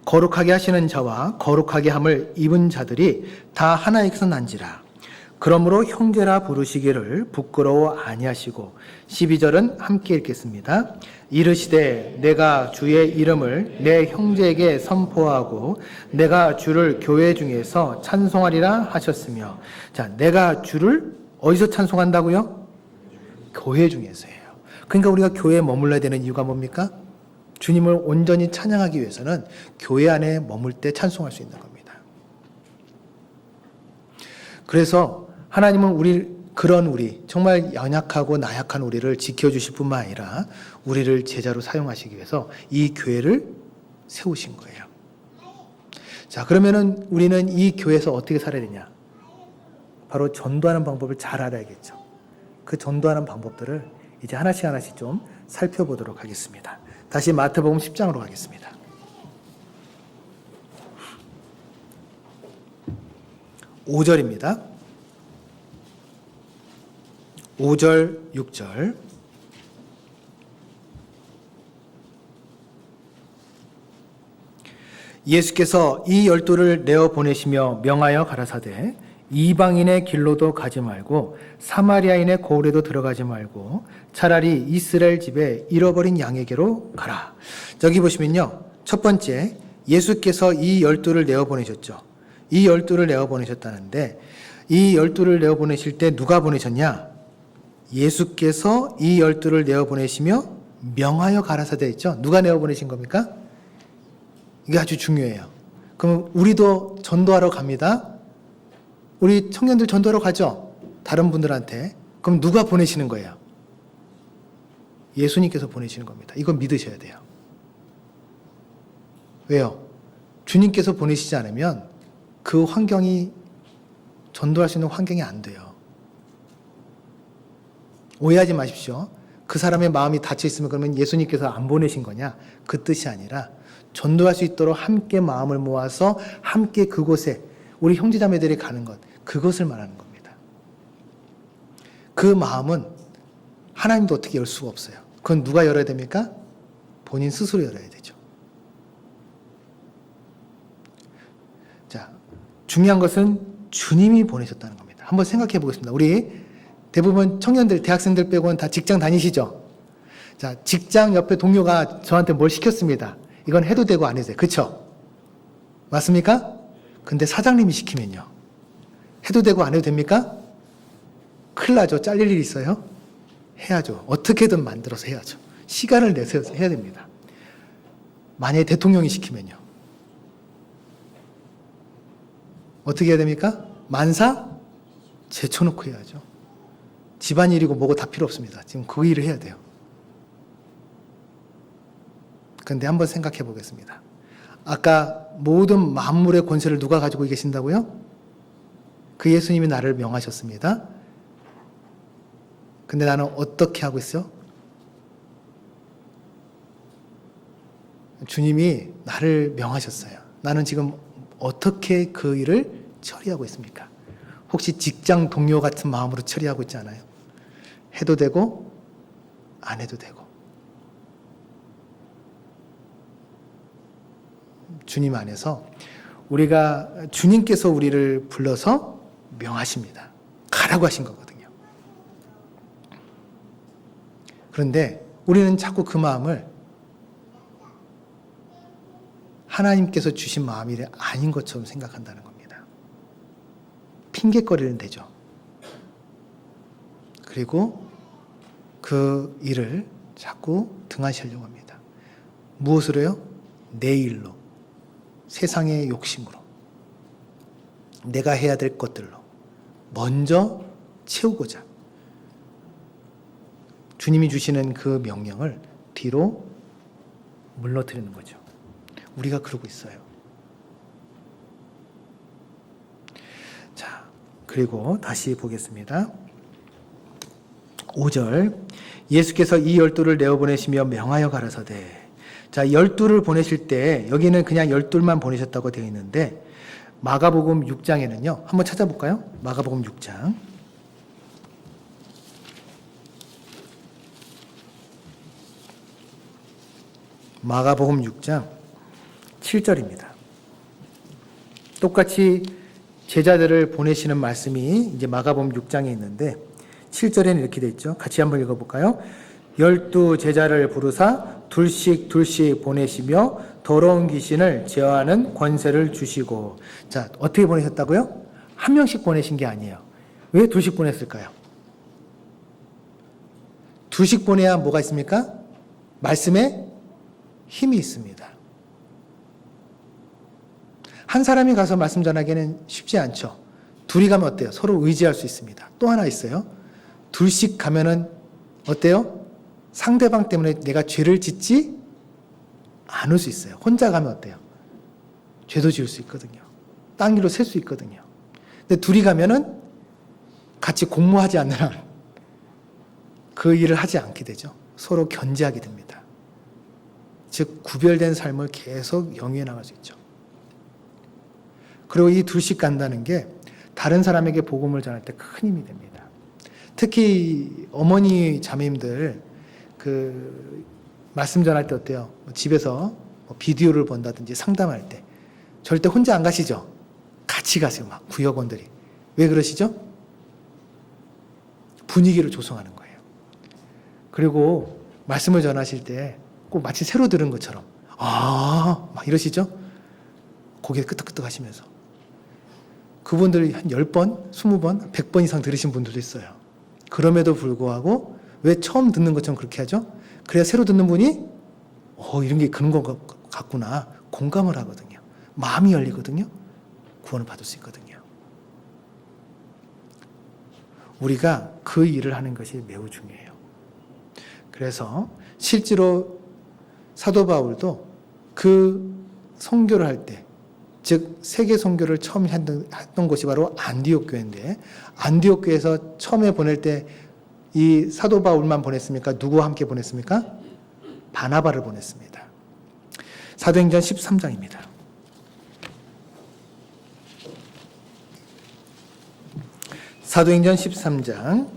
거룩하게 하시는 자와 거룩하게 함을 입은 자들이 다 하나에게서 난지라. 그러므로 형제라 부르시기를 부끄러워 아니하시고 12절은 함께 읽겠습니다. 이르시되 내가 주의 이름을 내 형제에게 선포하고 내가 주를 교회 중에서 찬송하리라 하셨으며, 자, 내가 주를 어디서 찬송한다고요? 교회 중에서예요. 그러니까 우리가 교회에 머물러야 되는 이유가 뭡니까? 주님을 온전히 찬양하기 위해서는 교회 안에 머물 때 찬송할 수 있는 겁니다. 그래서 하나님은 그런 우리, 정말 연약하고 나약한 우리를 지켜주실 뿐만 아니라 우리를 제자로 사용하시기 위해서 이 교회를 세우신 거예요. 자, 그러면은 우리는 이 교회에서 어떻게 살아야 되냐? 바로 전도하는 방법을 잘 알아야겠죠. 그 전도하는 방법들을 이제 하나씩 좀 살펴보도록 하겠습니다. 다시 마태복음 10장으로 가겠습니다. 5절입니다. 5절, 6절. 예수께서 이 12를 내어 보내시며 명하여 가라사대 이방인의 길로도 가지 말고 사마리아인의 고을에도 들어가지 말고 차라리 이스라엘 집에 잃어버린 양에게로 가라. 저기 보시면요. 첫 번째, 예수께서 이 12를 내어 보내셨죠. 이 12를 내어 보내셨다는데 이 12를 내어 보내실 때 누가 보내셨냐? 예수께서 이 12를 내어 보내시며 명하여 가라사대 했죠. 누가 내어 보내신 겁니까? 이게 아주 중요해요. 그럼 우리도 전도하러 갑니다. 우리 청년들 전도하러 가죠. 다른 분들한테. 그럼 누가 보내시는 거예요? 예수님께서 보내시는 겁니다. 이건 믿으셔야 돼요. 왜요? 주님께서 보내시지 않으면 그 환경이 전도할 수 있는 환경이 안 돼요. 오해하지 마십시오. 그 사람의 마음이 닫혀 있으면 그러면 예수님께서 안 보내신 거냐? 그 뜻이 아니라 전도할 수 있도록 함께 마음을 모아서 함께 그곳에 우리 형제자매들이 가는 것, 그것을 말하는 겁니다. 그 마음은 하나님도 어떻게 열 수가 없어요. 그건 누가 열어야 됩니까? 본인 스스로 열어야 되죠. 자, 중요한 것은 주님이 보내셨다는 겁니다. 한번 생각해 보겠습니다. 우리 대부분 청년들, 대학생들 빼고는 다 직장 다니시죠? 자, 직장 옆에 동료가 저한테 뭘 시켰습니다. 이건 해도 되고 안 해도 돼요. 그쵸? 맞습니까? 근데 사장님이 시키면요. 해도 되고 안 해도 됩니까? 큰일 나죠. 잘릴 일 있어요? 해야죠. 어떻게든 만들어서 해야죠. 시간을 내서 해야 됩니다. 만약에 대통령이 시키면요. 어떻게 해야 됩니까? 만사 제쳐놓고 해야죠. 집안일이고 뭐고 다 필요 없습니다. 지금 그 일을 해야 돼요. 그런데 한번 생각해 보겠습니다. 아까 모든 만물의 권세를 누가 가지고 계신다고요? 그 예수님이 나를 명하셨습니다. 근데 나는 어떻게 하고 있어요? 주님이 나를 명하셨어요. 나는 지금 어떻게 그 일을 처리하고 있습니까? 혹시 직장 동료 같은 마음으로 처리하고 있지 않아요? 해도 되고 안 해도 되고. 주님 안에서 우리가 주님께서 우리를 불러서 명하십니다. 가라고 하신 거거든요. 그런데 우리는 자꾸 그 마음을 하나님께서 주신 마음이 아닌 것처럼 생각한다는 겁니다. 핑계거리는 되죠. 그리고 그 일을 자꾸 등한시하려고 합니다. 무엇으로요? 내 일로, 세상의 욕심으로, 내가 해야 될 것들로 먼저 채우고자 주님이 주시는 그 명령을 뒤로 물러뜨리는 거죠. 우리가 그러고 있어요. 자, 그리고 다시 보겠습니다. 5절, 예수께서 이 12를 내어보내시며 명하여 가라사대. 자, 12를 보내실 때 여기는 그냥 12만 보내셨다고 되어 있는데 마가복음 6장에는요. 한번 찾아볼까요? 마가복음 6장. 마가복음 6장 7절입니다. 똑같이 제자들을 보내시는 말씀이 이제 마가복음 6장에 있는데 7절에는 이렇게 돼 있죠. 같이 한번 읽어볼까요? 12제자를 부르사 둘씩 보내시며 더러운 귀신을 제어하는 권세를 주시고. 자, 어떻게 보내셨다고요? 한 명씩 보내신 게 아니에요. 왜 둘씩 보냈을까요? 둘씩 보내야 뭐가 있습니까? 말씀에 힘이 있습니다. 한 사람이 가서 말씀 전하기는 쉽지 않죠. 둘이 가면 어때요? 서로 의지할 수 있습니다. 또 하나 있어요. 둘씩 가면은 어때요? 상대방 때문에 내가 죄를 짓지 않을 수 있어요. 혼자 가면 어때요? 죄도 지을 수 있거든요. 땅 위로 셀 수 있거든요. 근데 둘이 가면은 같이 공모하지 않는 한 그 일을 하지 않게 되죠. 서로 견제하게 됩니다. 즉 구별된 삶을 계속 영위해 나갈 수 있죠. 그리고 이 둘씩 간다는 게 다른 사람에게 복음을 전할 때 큰 힘이 됩니다. 특히 어머니 자매님들 그 말씀 전할 때 어때요? 집에서 비디오를 본다든지 상담할 때 절대 혼자 안 가시죠? 같이 가세요. 막 구역원들이. 왜 그러시죠? 분위기를 조성하는 거예요. 그리고 말씀을 전하실 때 꼭 마치 새로 들은 것처럼 막 이러시죠? 고개 끄덕끄덕 하시면서. 그분들이 한 10번, 20번, 100번 이상 들으신 분들도 있어요. 그럼에도 불구하고 왜 처음 듣는 것처럼 그렇게 하죠? 그래야 새로 듣는 분이 이런 게 그런 것 같구나 공감을 하거든요. 마음이 열리거든요. 구원을 받을 수 있거든요. 우리가 그 일을 하는 것이 매우 중요해요. 그래서 실제로 사도 바울도 그 선교를 할 때, 즉 세계 선교를 처음 했던 곳이 바로 안디옥 교회인데, 안디옥 교회에서 처음에 보낼 때 이 사도 바울만 보냈습니까? 누구와 함께 보냈습니까? 바나바를 보냈습니다. 사도행전 13장입니다. 사도행전 13장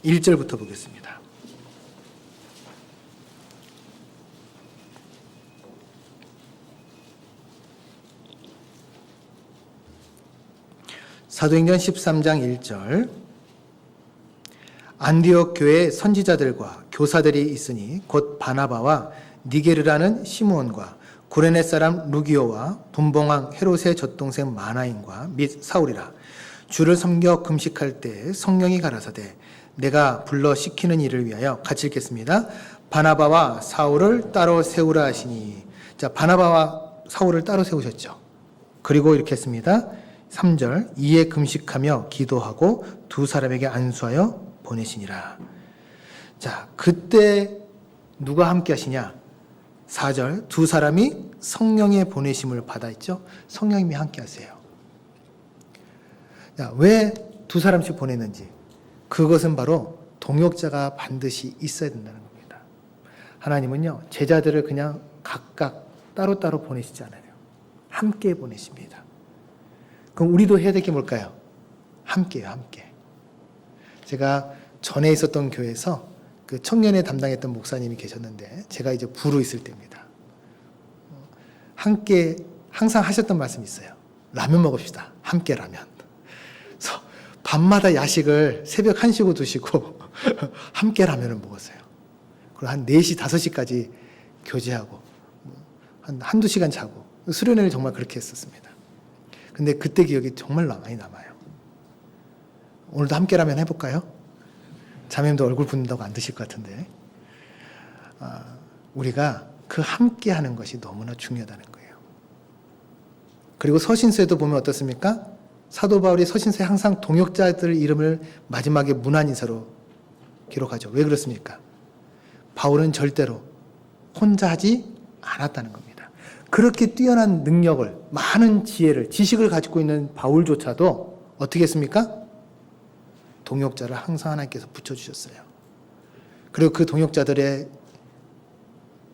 1절부터 보겠습니다. 사도행전 13장 1절. 안디옥 교회에 선지자들과 교사들이 있으니 곧 바나바와 니게르라는 시므온과 구레네 사람 루기오와 분봉왕 헤롯의 젖동생 마나인과 및 사울이라. 주를 섬겨 금식할 때 성령이 가라사대 내가 불러 시키는 일을 위하여 같이 읽겠습니다. 바나바와 사울을 따로 세우라 하시니. 자, 바나바와 사울을 따로 세우셨죠. 그리고 이렇게 했습니다. 3절. 이에 금식하며 기도하고 두 사람에게 안수하여 보내시니라. 자, 그때 누가 함께 하시냐? 4절. 두 사람이 성령의 보내심을 받아 있죠. 성령님이 함께 하세요. 자, 왜 두 사람씩 보냈는지. 그것은 바로 동역자가 반드시 있어야 된다는 겁니다. 하나님은요, 제자들을 그냥 각각 따로따로 보내시지 않아요. 함께 보내십니다. 그럼 우리도 해야 될 게 뭘까요? 함께요, 함께. 제가 전에 있었던 교회에서 그 청년회 담당했던 목사님이 계셨는데, 제가 이제 부로 있을 때입니다. 함께 항상 하셨던 말씀이 있어요. 라면 먹읍시다. 함께 라면. 그래서 밤마다 야식을 새벽 1시고 2시고 함께 라면을 먹었어요. 그리고 한 4시, 5시까지 교제하고 한두 시간 자고 수련회를 정말 그렇게 했었습니다. 근데 그때 기억이 정말 많이 남아요. 오늘도 함께 라면 해볼까요? 자매님도 얼굴 붓는다고 안 드실 것 같은데. 우리가 그 함께 하는 것이 너무나 중요하다는 거예요. 그리고 서신서에도 보면 어떻습니까? 사도 바울이 서신서에 항상 동역자들 이름을 마지막에 문안 인사로 기록하죠. 왜 그렇습니까? 바울은 절대로 혼자 하지 않았다는 겁니다. 그렇게 뛰어난 능력을, 많은 지혜를, 지식을 가지고 있는 바울조차도 어떻게 했습니까? 동역자를 항상 하나님께서 붙여주셨어요. 그리고 그 동역자들의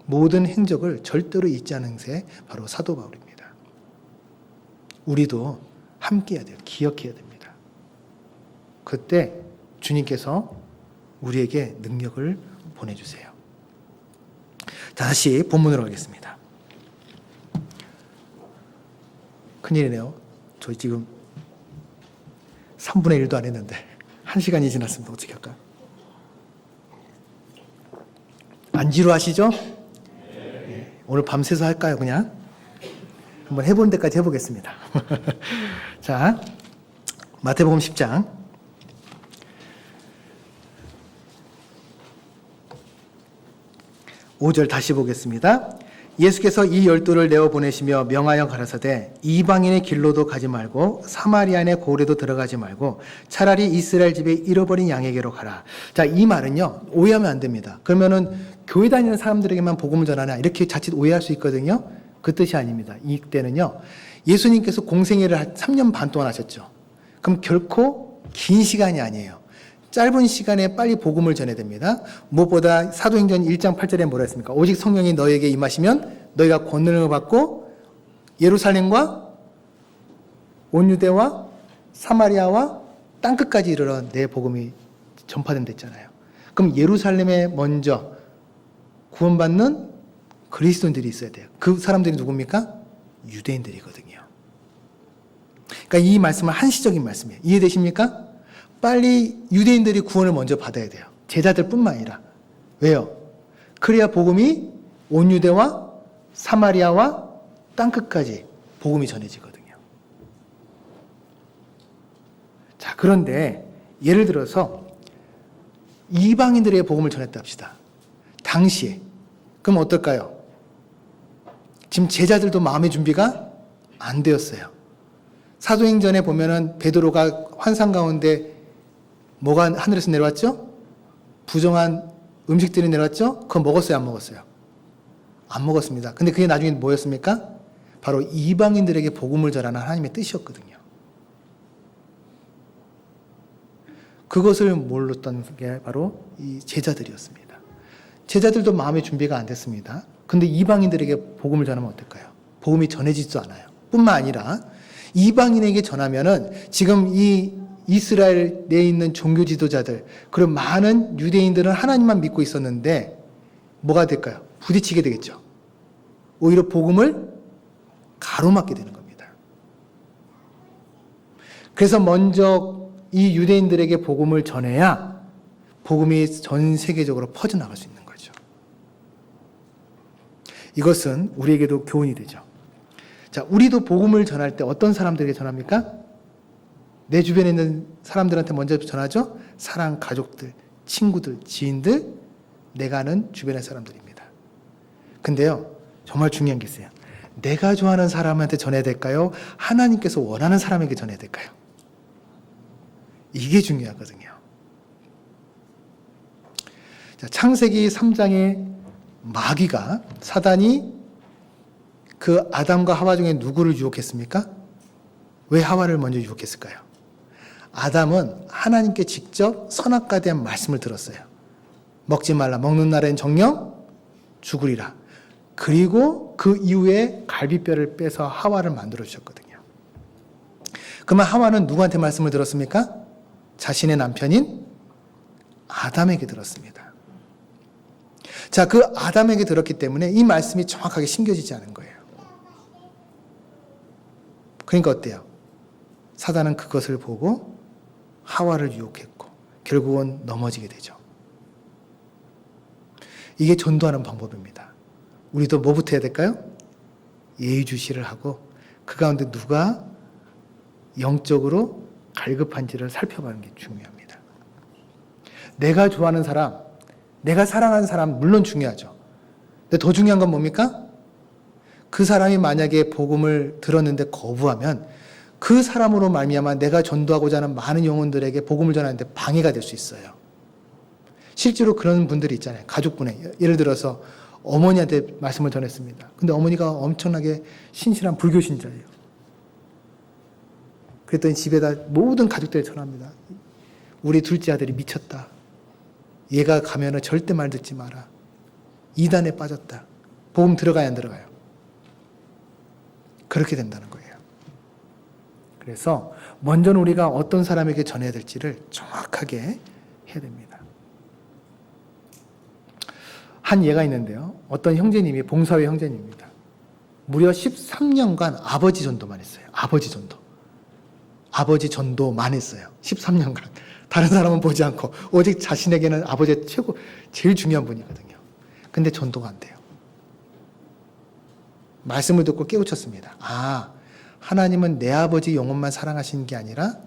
모든 행적을 절대로 잊지 않은 새 바로 사도 바울입니다. 우리도 함께 해야 돼요. 기억해야 됩니다. 그때 주님께서 우리에게 능력을 보내주세요. 다시 본문으로 가겠습니다. 큰일이네요. 저희 지금 3분의 1도 안 했는데 1시간이 지났습니다. 어떻게 할까? 안 지루하시죠? 네. 오늘 밤새서 할까요? 그냥? 한번 해보는 데까지 해보겠습니다. 자, 마태복음 10장 5절 다시 보겠습니다. 예수께서 이 12를 내어보내시며 명하여 가라사대 이방인의 길로도 가지 말고 사마리아인의 고래도 들어가지 말고 차라리 이스라엘 집에 잃어버린 양에게로 가라. 자, 이 말은요, 오해하면 안 됩니다. 그러면은 교회 다니는 사람들에게만 복음을 전하냐 이렇게 자칫 오해할 수 있거든요. 그 뜻이 아닙니다. 이때는요, 예수님께서 공생애를 3년 반 동안 하셨죠. 그럼 결코 긴 시간이 아니에요. 짧은 시간에 빨리 복음을 전해야 됩니다. 무엇보다 사도행전 1장 8절에 뭐라 했습니까? 오직 성령이 너에게 임하시면 너희가 권능을 받고 예루살렘과 온 유대와 사마리아와 땅끝까지 이르러 내 복음이 전파된다 했잖아요. 그럼 예루살렘에 먼저 구원받는 그리스도인들이 있어야 돼요. 그 사람들이 누굽니까? 유대인들이거든요. 그러니까 이 말씀은 한시적인 말씀이에요. 이해되십니까? 빨리 유대인들이 구원을 먼저 받아야 돼요. 제자들뿐만 아니라. 왜요? 그래야 복음이 온 유대와 사마리아와 땅끝까지 복음이 전해지거든요. 자, 그런데 예를 들어서 이방인들의 복음을 전했다 합시다. 당시에. 그럼 어떨까요? 지금 제자들도 마음의 준비가 안 되었어요. 사도행전에 보면은 베드로가 환상 가운데 뭐가 하늘에서 내려왔죠? 부정한 음식들이 내려왔죠? 그거 먹었어요, 안 먹었어요? 안 먹었습니다. 근데 그게 나중에 뭐였습니까? 바로 이방인들에게 복음을 전하는 하나님의 뜻이었거든요. 그것을 몰랐던 게 바로 이 제자들이었습니다. 제자들도 마음의 준비가 안 됐습니다. 근데 이방인들에게 복음을 전하면 어떨까요? 복음이 전해지지도 않아요. 뿐만 아니라 이방인에게 전하면은 지금 이 이스라엘 내에 있는 종교 지도자들, 그리고 많은 유대인들은 하나님만 믿고 있었는데 뭐가 될까요? 부딪히게 되겠죠. 오히려 복음을 가로막게 되는 겁니다. 그래서 먼저 이 유대인들에게 복음을 전해야 복음이 전 세계적으로 퍼져나갈 수 있는 거죠. 이것은 우리에게도 교훈이 되죠. 자, 우리도 복음을 전할 때 어떤 사람들에게 전합니까? 내 주변에 있는 사람들한테 먼저 전하죠. 사랑, 가족들, 친구들, 지인들, 내가 아는 주변의 사람들입니다. 근데요, 정말 중요한 게 있어요. 내가 좋아하는 사람한테 전해야 될까요? 하나님께서 원하는 사람에게 전해야 될까요? 이게 중요하거든요. 자, 창세기 3장의 마귀가, 사단이 그 아담과 하와 중에 누구를 유혹했습니까? 왜 하와를 먼저 유혹했을까요? 아담은 하나님께 직접 선악과에 대한 말씀을 들었어요. 먹지 말라. 먹는 날엔 정녕 죽으리라. 그리고 그 이후에 갈비뼈를 빼서 하와를 만들어 주셨거든요. 그러면 하와는 누구한테 말씀을 들었습니까? 자신의 남편인 아담에게 들었습니다. 자, 그 아담에게 들었기 때문에 이 말씀이 정확하게 심겨지지 않은 거예요. 그러니까 어때요? 사단은 그것을 보고 하와를 유혹했고 결국은 넘어지게 되죠. 이게 전도하는 방법입니다. 우리도 뭐부터 해야 될까요? 예의주시를 하고 그 가운데 누가 영적으로 갈급한지를 살펴보는 게 중요합니다. 내가 좋아하는 사람, 내가 사랑하는 사람 물론 중요하죠. 근데 더 중요한 건 뭡니까? 그 사람이 만약에 복음을 들었는데 거부하면 그 사람으로 말미암아 내가 전도하고자 하는 많은 영혼들에게 복음을 전하는데 방해가 될 수 있어요. 실제로 그런 분들이 있잖아요. 가족분에 예를 들어서 어머니한테 말씀을 전했습니다. 근데 어머니가 엄청나게 신실한 불교 신자예요. 그랬더니 집에다 모든 가족들이 전합니다. 우리 둘째 아들이 미쳤다. 얘가 가면은 절대 말 듣지 마라. 이단에 빠졌다. 복음 들어가야 안 들어가요? 그렇게 된다는 거예요. 그래서 먼저는 우리가 어떤 사람에게 전해야 될지를 정확하게 해야 됩니다. 한 예가 있는데요. 어떤 형제님이 봉사회 형제님입니다. 무려 13년간 아버지 전도만 했어요. 아버지 전도. 아버지 전도만 했어요. 13년간. 다른 사람은 보지 않고 오직 자신에게는 아버지의 제일 중요한 분이거든요. 근데 전도가 안 돼요. 말씀을 듣고 깨우쳤습니다. 아, 하나님은 내 아버지 영혼만 사랑하시는 게 아니라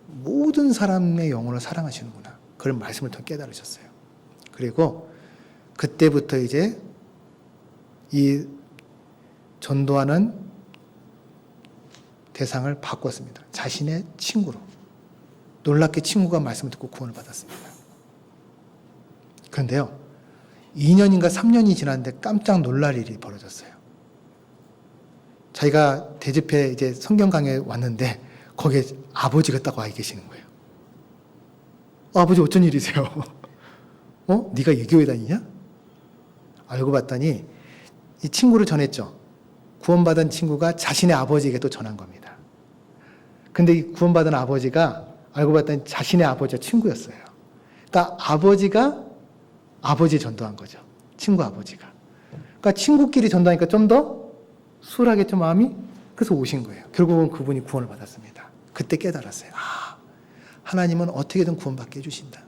모든 사람의 영혼을 사랑하시는구나. 그런 말씀을 통해 깨달으셨어요. 그리고 그때부터 이제 이 전도하는 대상을 바꿨습니다. 자신의 친구로. 놀랍게 친구가 말씀을 듣고 구원을 받았습니다. 그런데요, 2년인가 3년이 지났는데 깜짝 놀랄 일이 벌어졌어요. 자기가 대집회 이제 성경 강의에 왔는데 거기에 아버지가 딱 와 계시는 거예요. 아버지 어쩐 일이세요? 네가 이 교회 다니냐? 알고 봤더니 이 친구를 전했죠. 구원받은 친구가 자신의 아버지에게 또 전한 겁니다. 근데 이 구원받은 아버지가 알고 봤더니 자신의 아버지와 친구였어요. 그러니까 아버지가 아버지 전도한 거죠. 친구 아버지가. 그러니까 친구끼리 전도하니까 좀 더 수월하겠죠, 마음이? 그래서 오신 거예요. 결국은 그분이 구원을 받았습니다. 그때 깨달았어요. 아, 하나님은 어떻게든 구원받게 해주신다.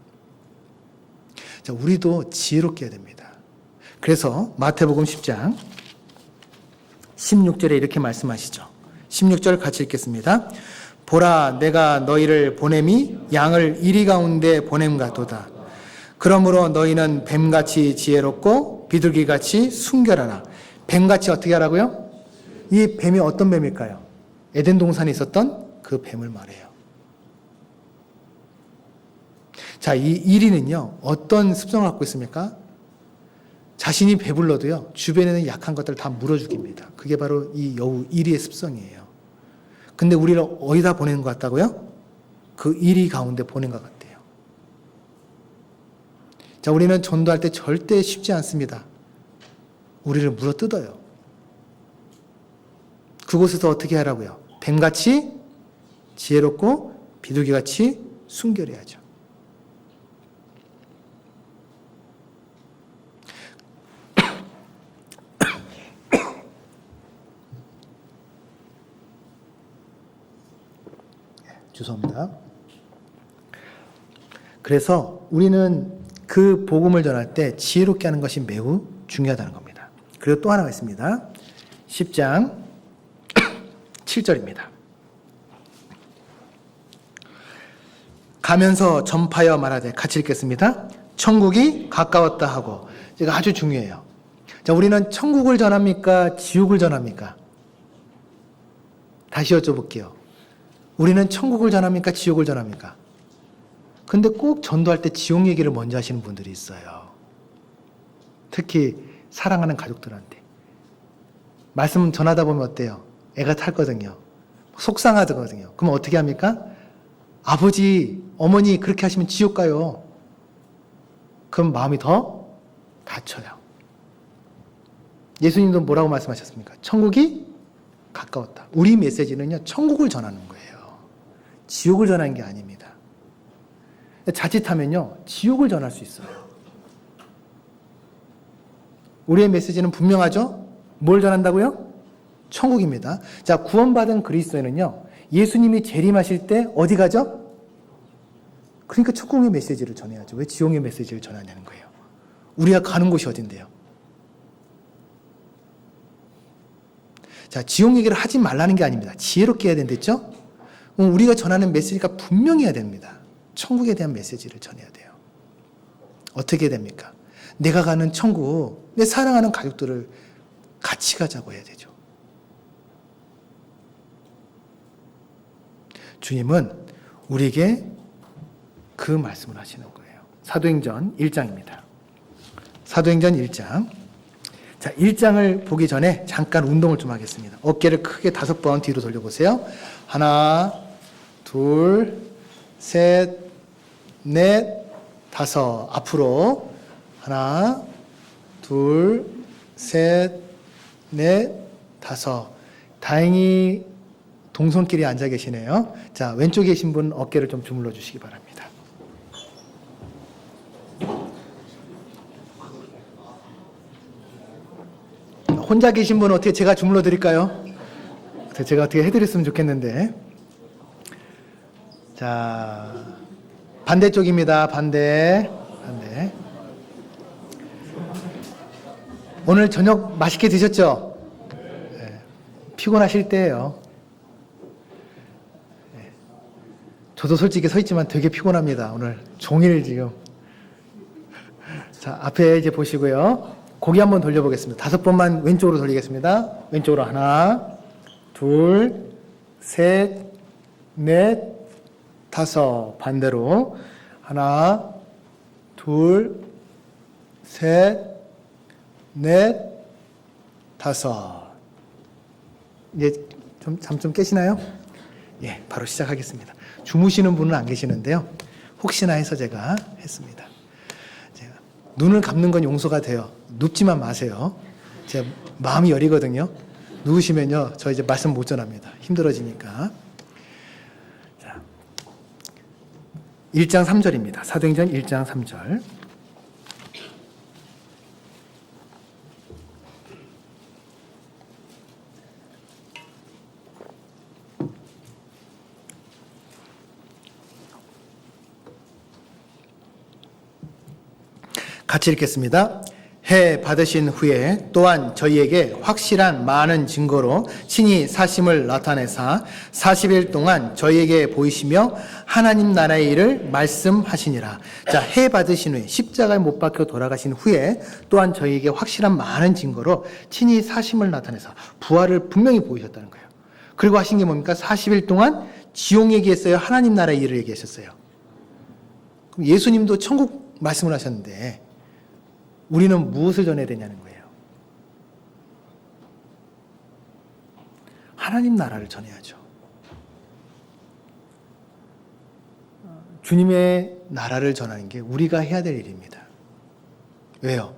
자, 우리도 지혜롭게 해야 됩니다. 그래서 마태복음 10장 16절에 이렇게 말씀하시죠. 16절 같이 읽겠습니다. 보라, 내가 너희를 보냄이 양을 이리 가운데 보냄같도다. 그러므로 너희는 뱀같이 지혜롭고 비둘기같이 순결하라. 뱀같이 어떻게 하라고요? 이 뱀이 어떤 뱀일까요? 에덴 동산에 있었던 그 뱀을 말해요. 자, 이 이리는요, 어떤 습성을 갖고 있습니까? 자신이 배불러도요, 주변에는 약한 것들을 다 물어 죽입니다. 그게 바로 이 여우 이리의 습성이에요. 근데 우리를 어디다 보내는 것 같다고요? 그 이리 가운데 보낸 것 같아요. 자, 우리는 전도할 때 절대 쉽지 않습니다. 우리를 물어 뜯어요. 그곳에서 어떻게 하라고요? 뱀같이 지혜롭고 비둘기같이 순결해야죠. 죄송합니다. 그래서 우리는 그 복음을 전할 때 지혜롭게 하는 것이 매우 중요하다는 겁니다. 그리고 또 하나가 있습니다. 10장 7절입니다. 가면서 전파하여 말하되, 같이 읽겠습니다. 천국이 가까웠다 하고. 제가 아주 중요해요. 자, 우리는 천국을 전합니까? 지옥을 전합니까? 다시 여쭤볼게요. 우리는 천국을 전합니까? 지옥을 전합니까? 근데 꼭 전도할 때 지옥 얘기를 먼저 하시는 분들이 있어요. 특히 사랑하는 가족들한테. 말씀 전하다 보면 어때요? 애가 탈거든요. 속상하거든요. 그럼 어떻게 합니까? 아버지, 어머니 그렇게 하시면 지옥 가요. 그럼 마음이 더 다쳐요. 예수님도 뭐라고 말씀하셨습니까? 천국이 가까웠다. 우리 메시지는요, 천국을 전하는 거예요. 지옥을 전하는 게 아닙니다. 자칫하면요, 지옥을 전할 수 있어요. 우리의 메시지는 분명하죠? 뭘 전한다고요? 천국입니다. 자, 구원받은 그리스도인은요, 예수님이 재림하실 때 어디 가죠? 그러니까 천국의 메시지를 전해야죠. 왜 지옥의 메시지를 전하냐는 거예요. 우리가 가는 곳이 어딘데요? 자, 지옥 얘기를 하지 말라는 게 아닙니다. 지혜롭게 해야 된댔죠? 우리가 전하는 메시지가 분명해야 됩니다. 천국에 대한 메시지를 전해야 돼요. 어떻게 됩니까? 내가 가는 천국, 내 사랑하는 가족들을 같이 가자고 해야 되죠. 주님은 우리에게 그 말씀을 하시는 거예요. 사도행전 1장입니다. 사도행전 1장. 자, 1장을 보기 전에 잠깐 운동을 좀 하겠습니다. 어깨를 크게 5번 뒤로 돌려보세요. 하나, 둘, 셋, 넷, 다섯. 앞으로. 하나, 둘, 셋, 넷, 다섯. 다행히 동손끼리 앉아 계시네요. 자, 왼쪽에 계신 분 어깨를 좀 주물러 주시기 바랍니다. 혼자 계신 분은 어떻게 제가 주물러 드릴까요? 제가 어떻게 해드렸으면 좋겠는데. 자, 반대쪽입니다. 반대. 오늘 저녁 맛있게 드셨죠? 네, 피곤하실 때예요. 네, 저도 솔직히 서 있지만 되게 피곤합니다. 오늘 종일 지금. 자, 앞에 이제 보시고요. 고개 한번 돌려보겠습니다. 5번만 왼쪽으로 돌리겠습니다. 왼쪽으로 하나, 둘, 셋, 넷, 다섯. 반대로 하나, 둘, 셋, 넷, 다섯. 이제 잠 좀 깨시나요? 예, 바로 시작하겠습니다. 주무시는 분은 안 계시는데요. 혹시나 해서 제가 했습니다. 제가 눈을 감는 건 용서가 돼요. 눕지만 마세요. 제 마음이 여리거든요. 누우시면요, 저 이제 말씀 못 전합니다. 힘들어지니까. 자, 1장 3절입니다. 사도행전 1장 3절. 같이 읽겠습니다. 해 받으신 후에 또한 저희에게 확실한 많은 증거로 친히 사심을 나타내사 40일 동안 저희에게 보이시며 하나님 나라의 일을 말씀하시니라. 자, 해 받으신 후에 십자가에 못 박혀 돌아가신 후에 또한 저희에게 확실한 많은 증거로 친히 사심을 나타내사 부활을 분명히 보이셨다는 거예요. 그리고 하신 게 뭡니까? 40일 동안 지옥 얘기했어요? 하나님 나라의 일을 얘기하셨어요? 그럼 예수님도 천국 말씀을 하셨는데 우리는 무엇을 전해야 되냐는 거예요. 하나님 나라를 전해야죠. 주님의 나라를 전하는 게 우리가 해야 될 일입니다. 왜요?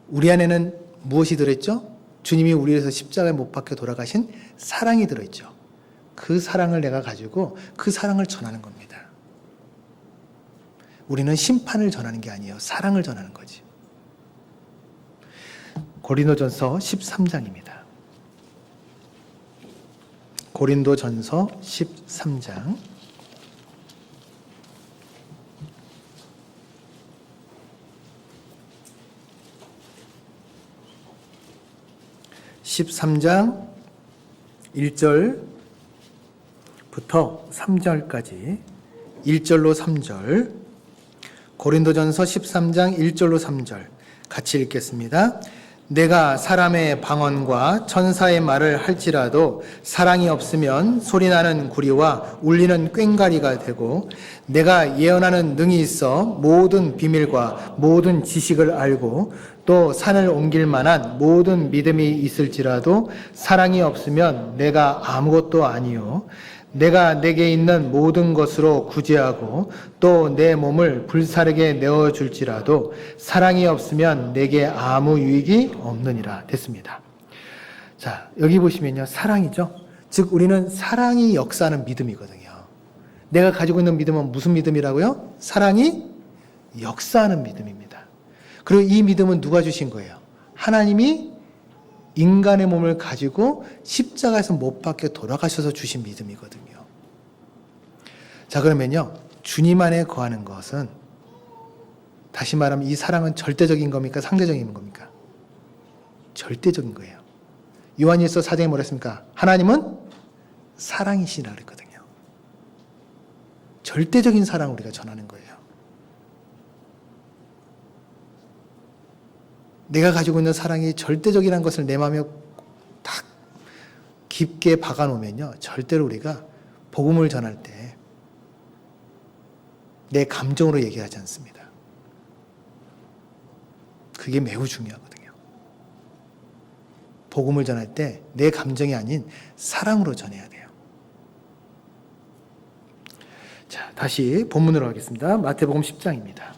우리 안에는 무엇이 들어있죠? 주님이 우리 위해서 십자가에 못 박혀 돌아가신 사랑이 들어있죠. 그 사랑을 내가 가지고 그 사랑을 전하는 겁니다. 우리는 심판을 전하는 게 아니에요. 사랑을 전하는 거지. 고린도전서 13장입니다. 고린도전서 13장 13장 1절부터 3절까지 1절로 3절 고린도전서 13장 1절로 3절 같이 읽겠습니다. 내가 사람의 방언과 천사의 말을 할지라도 사랑이 없으면 소리나는 구리와 울리는 꽹과리가 되고 내가 예언하는 능이 있어 모든 비밀과 모든 지식을 알고 또 산을 옮길 만한 모든 믿음이 있을지라도 사랑이 없으면 내가 아무것도 아니요 내가 내게 있는 모든 것으로 구제하고 또 내 몸을 불사르게 내어줄지라도 사랑이 없으면 내게 아무 유익이 없느니라. 됐습니다. 자, 여기 보시면요. 사랑이죠. 즉 우리는 사랑이 역사하는 믿음이거든요. 내가 가지고 있는 믿음은 무슨 믿음이라고요? 사랑이 역사하는 믿음입니다. 그리고 이 믿음은 누가 주신 거예요? 하나님이 인간의 몸을 가지고 십자가에서 못 박혀 돌아가셔서 주신 믿음이거든요. 자, 그러면요. 주님 안에 거하는 것은 다시 말하면 이 사랑은 절대적인 겁니까? 상대적인 겁니까? 절대적인 거예요. 요한일서 4장에 뭐라 했습니까? 하나님은 사랑이시라 그랬거든요. 절대적인 사랑을 우리가 전하는 거예요. 내가 가지고 있는 사랑이 절대적이라는 것을 내 마음에 딱 깊게 박아놓으면요. 절대로 우리가 복음을 전할 때 내 감정으로 얘기하지 않습니다. 그게 매우 중요하거든요. 복음을 전할 때 내 감정이 아닌 사랑으로 전해야 돼요. 자, 다시 본문으로 가겠습니다. 마태복음 10장입니다.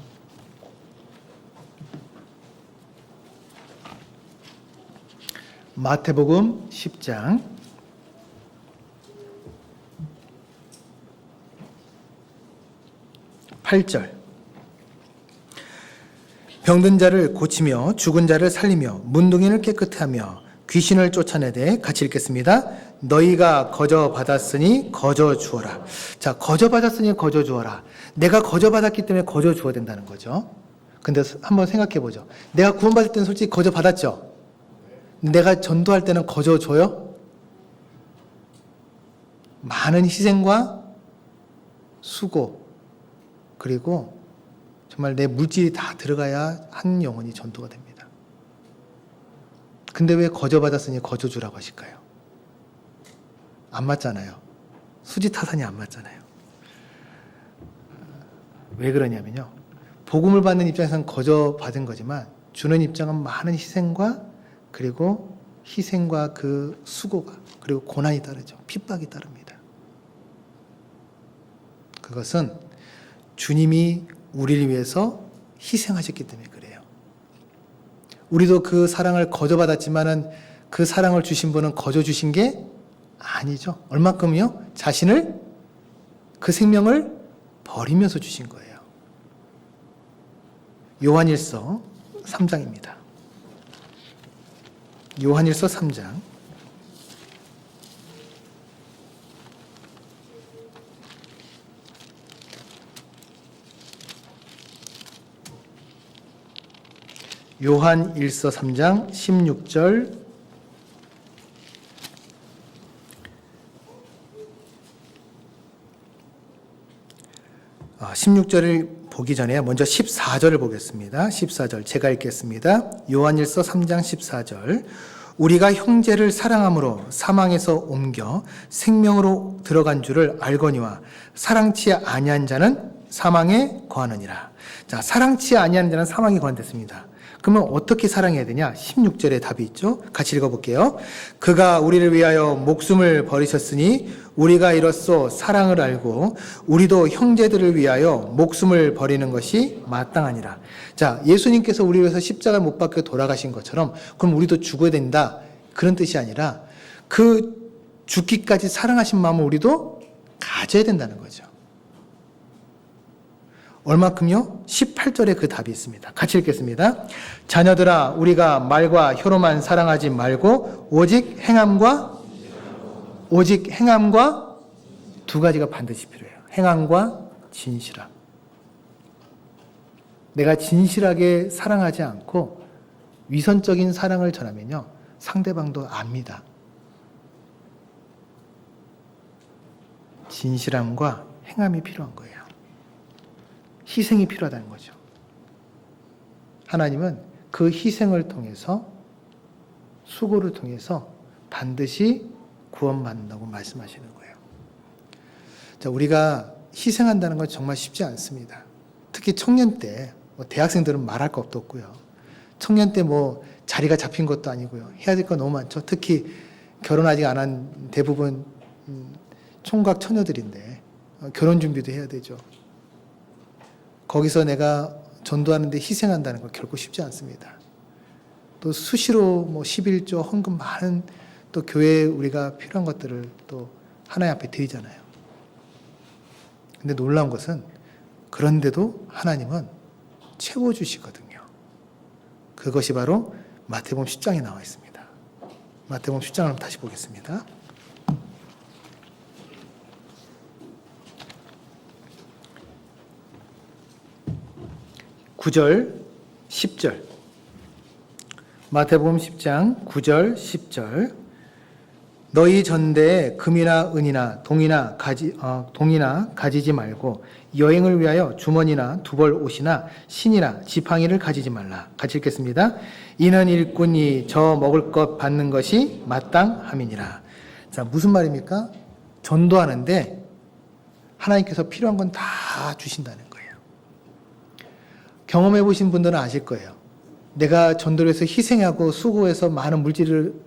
마태복음 10장 8절 병든 자를 고치며 죽은 자를 살리며 문둥이를 깨끗하며 귀신을 쫓아내되 같이 읽겠습니다. 너희가 거저 받았으니 거저 주어라. 자, 거저 받았으니 거저 주어라. 내가 거저 받았기 때문에 거저 주어야 된다는 거죠. 근데 한번 생각해 보죠. 내가 구원받을 때는 솔직히 거저 받았죠. 내가 전도할 때는 거저 줘요? 많은 희생과 수고, 그리고 정말 내 물질이 다 들어가야 한 영혼이 전도가 됩니다. 근데 왜 거저 받았으니 거저 주라고 하실까요? 안 맞잖아요. 수지타산이 안 맞잖아요. 왜 그러냐면요. 복음을 받는 입장에서는 거저 받은 거지만 주는 입장은 많은 희생과 그리고 희생과 그 수고가 그리고 고난이 따르죠. 핍박이 따릅니다. 그것은 주님이 우리를 위해서 희생하셨기 때문에 그래요. 우리도 그 사랑을 거저 받았지만은 그 사랑을 주신 분은 거저 주신 게 아니죠. 얼마큼요? 자신을, 그 생명을 버리면서 주신 거예요. 요한일서 3장입니다. 요한일서 3장. 요한일서 3장 16절 16절을 보기 전에 먼저 14절을 보겠습니다. 14절 제가 읽겠습니다. 요한일서 3장 14절 우리가 형제를 사랑함으로 사망에서 옮겨 생명으로 들어간 줄을 알거니와 사랑치 아니한 자는 사망에 거하느니라. 자, 사랑치 아니한 자는 사망에 거한댔습니다. 그러면 어떻게 사랑해야 되냐? 16절에 답이 있죠. 같이 읽어볼게요. 그가 우리를 위하여 목숨을 버리셨으니 우리가 이로써 사랑을 알고 우리도 형제들을 위하여 목숨을 버리는 것이 마땅하니라. 자, 예수님께서 우리를 위해서 십자가를 못 박혀 돌아가신 것처럼 그럼 우리도 죽어야 된다. 그런 뜻이 아니라 그 죽기까지 사랑하신 마음을 우리도 가져야 된다는 거죠. 얼마큼요? 18절에 그 답이 있습니다. 같이 읽겠습니다. 자녀들아 우리가 말과 혀로만 사랑하지 말고 오직 행함과 두 가지가 반드시 필요해요. 행함과 진실함. 내가 진실하게 사랑하지 않고 위선적인 사랑을 전하면요. 상대방도 압니다. 진실함과 행함이 필요한 거예요. 희생이 필요하다는 거죠. 하나님은 그 희생을 통해서 수고를 통해서 반드시 구원받는다고 말씀하시는 거예요. 자, 우리가 희생한다는 건 정말 쉽지 않습니다. 특히 청년 때, 대학생들은 말할 것도 없고요. 청년 때 자리가 잡힌 것도 아니고요. 해야 될 거 너무 많죠. 특히 결혼 아직 안 한 대부분 총각 처녀들인데 결혼 준비도 해야 되죠. 거기서 내가 전도하는데 희생한다는 건 결코 쉽지 않습니다. 또 수시로 11조 헌금 많은 또 교회에 우리가 필요한 것들을 또 하나님 앞에 드리잖아요. 근데 놀라운 것은 그런데도 하나님은 채워주시거든요. 그것이 바로 마태복음 10장에 나와 있습니다. 마태복음 10장을 다시 보겠습니다. 9절, 10절. 마태복음 10장 9절, 10절. 너희 전대에 금이나 은이나 동이나 가지지 말고 여행을 위하여 주머니나 두벌 옷이나 신이나 지팡이를 가지지 말라. 같이 읽겠습니다. 이는 일꾼이 저 먹을 것 받는 것이 마땅함이니라. 자, 무슨 말입니까? 전도하는데 하나님께서 필요한 건 다 주신다는 거예요. 경험해 보신 분들은 아실 거예요. 내가 전도를 해서 희생하고 수고해서 많은 물질을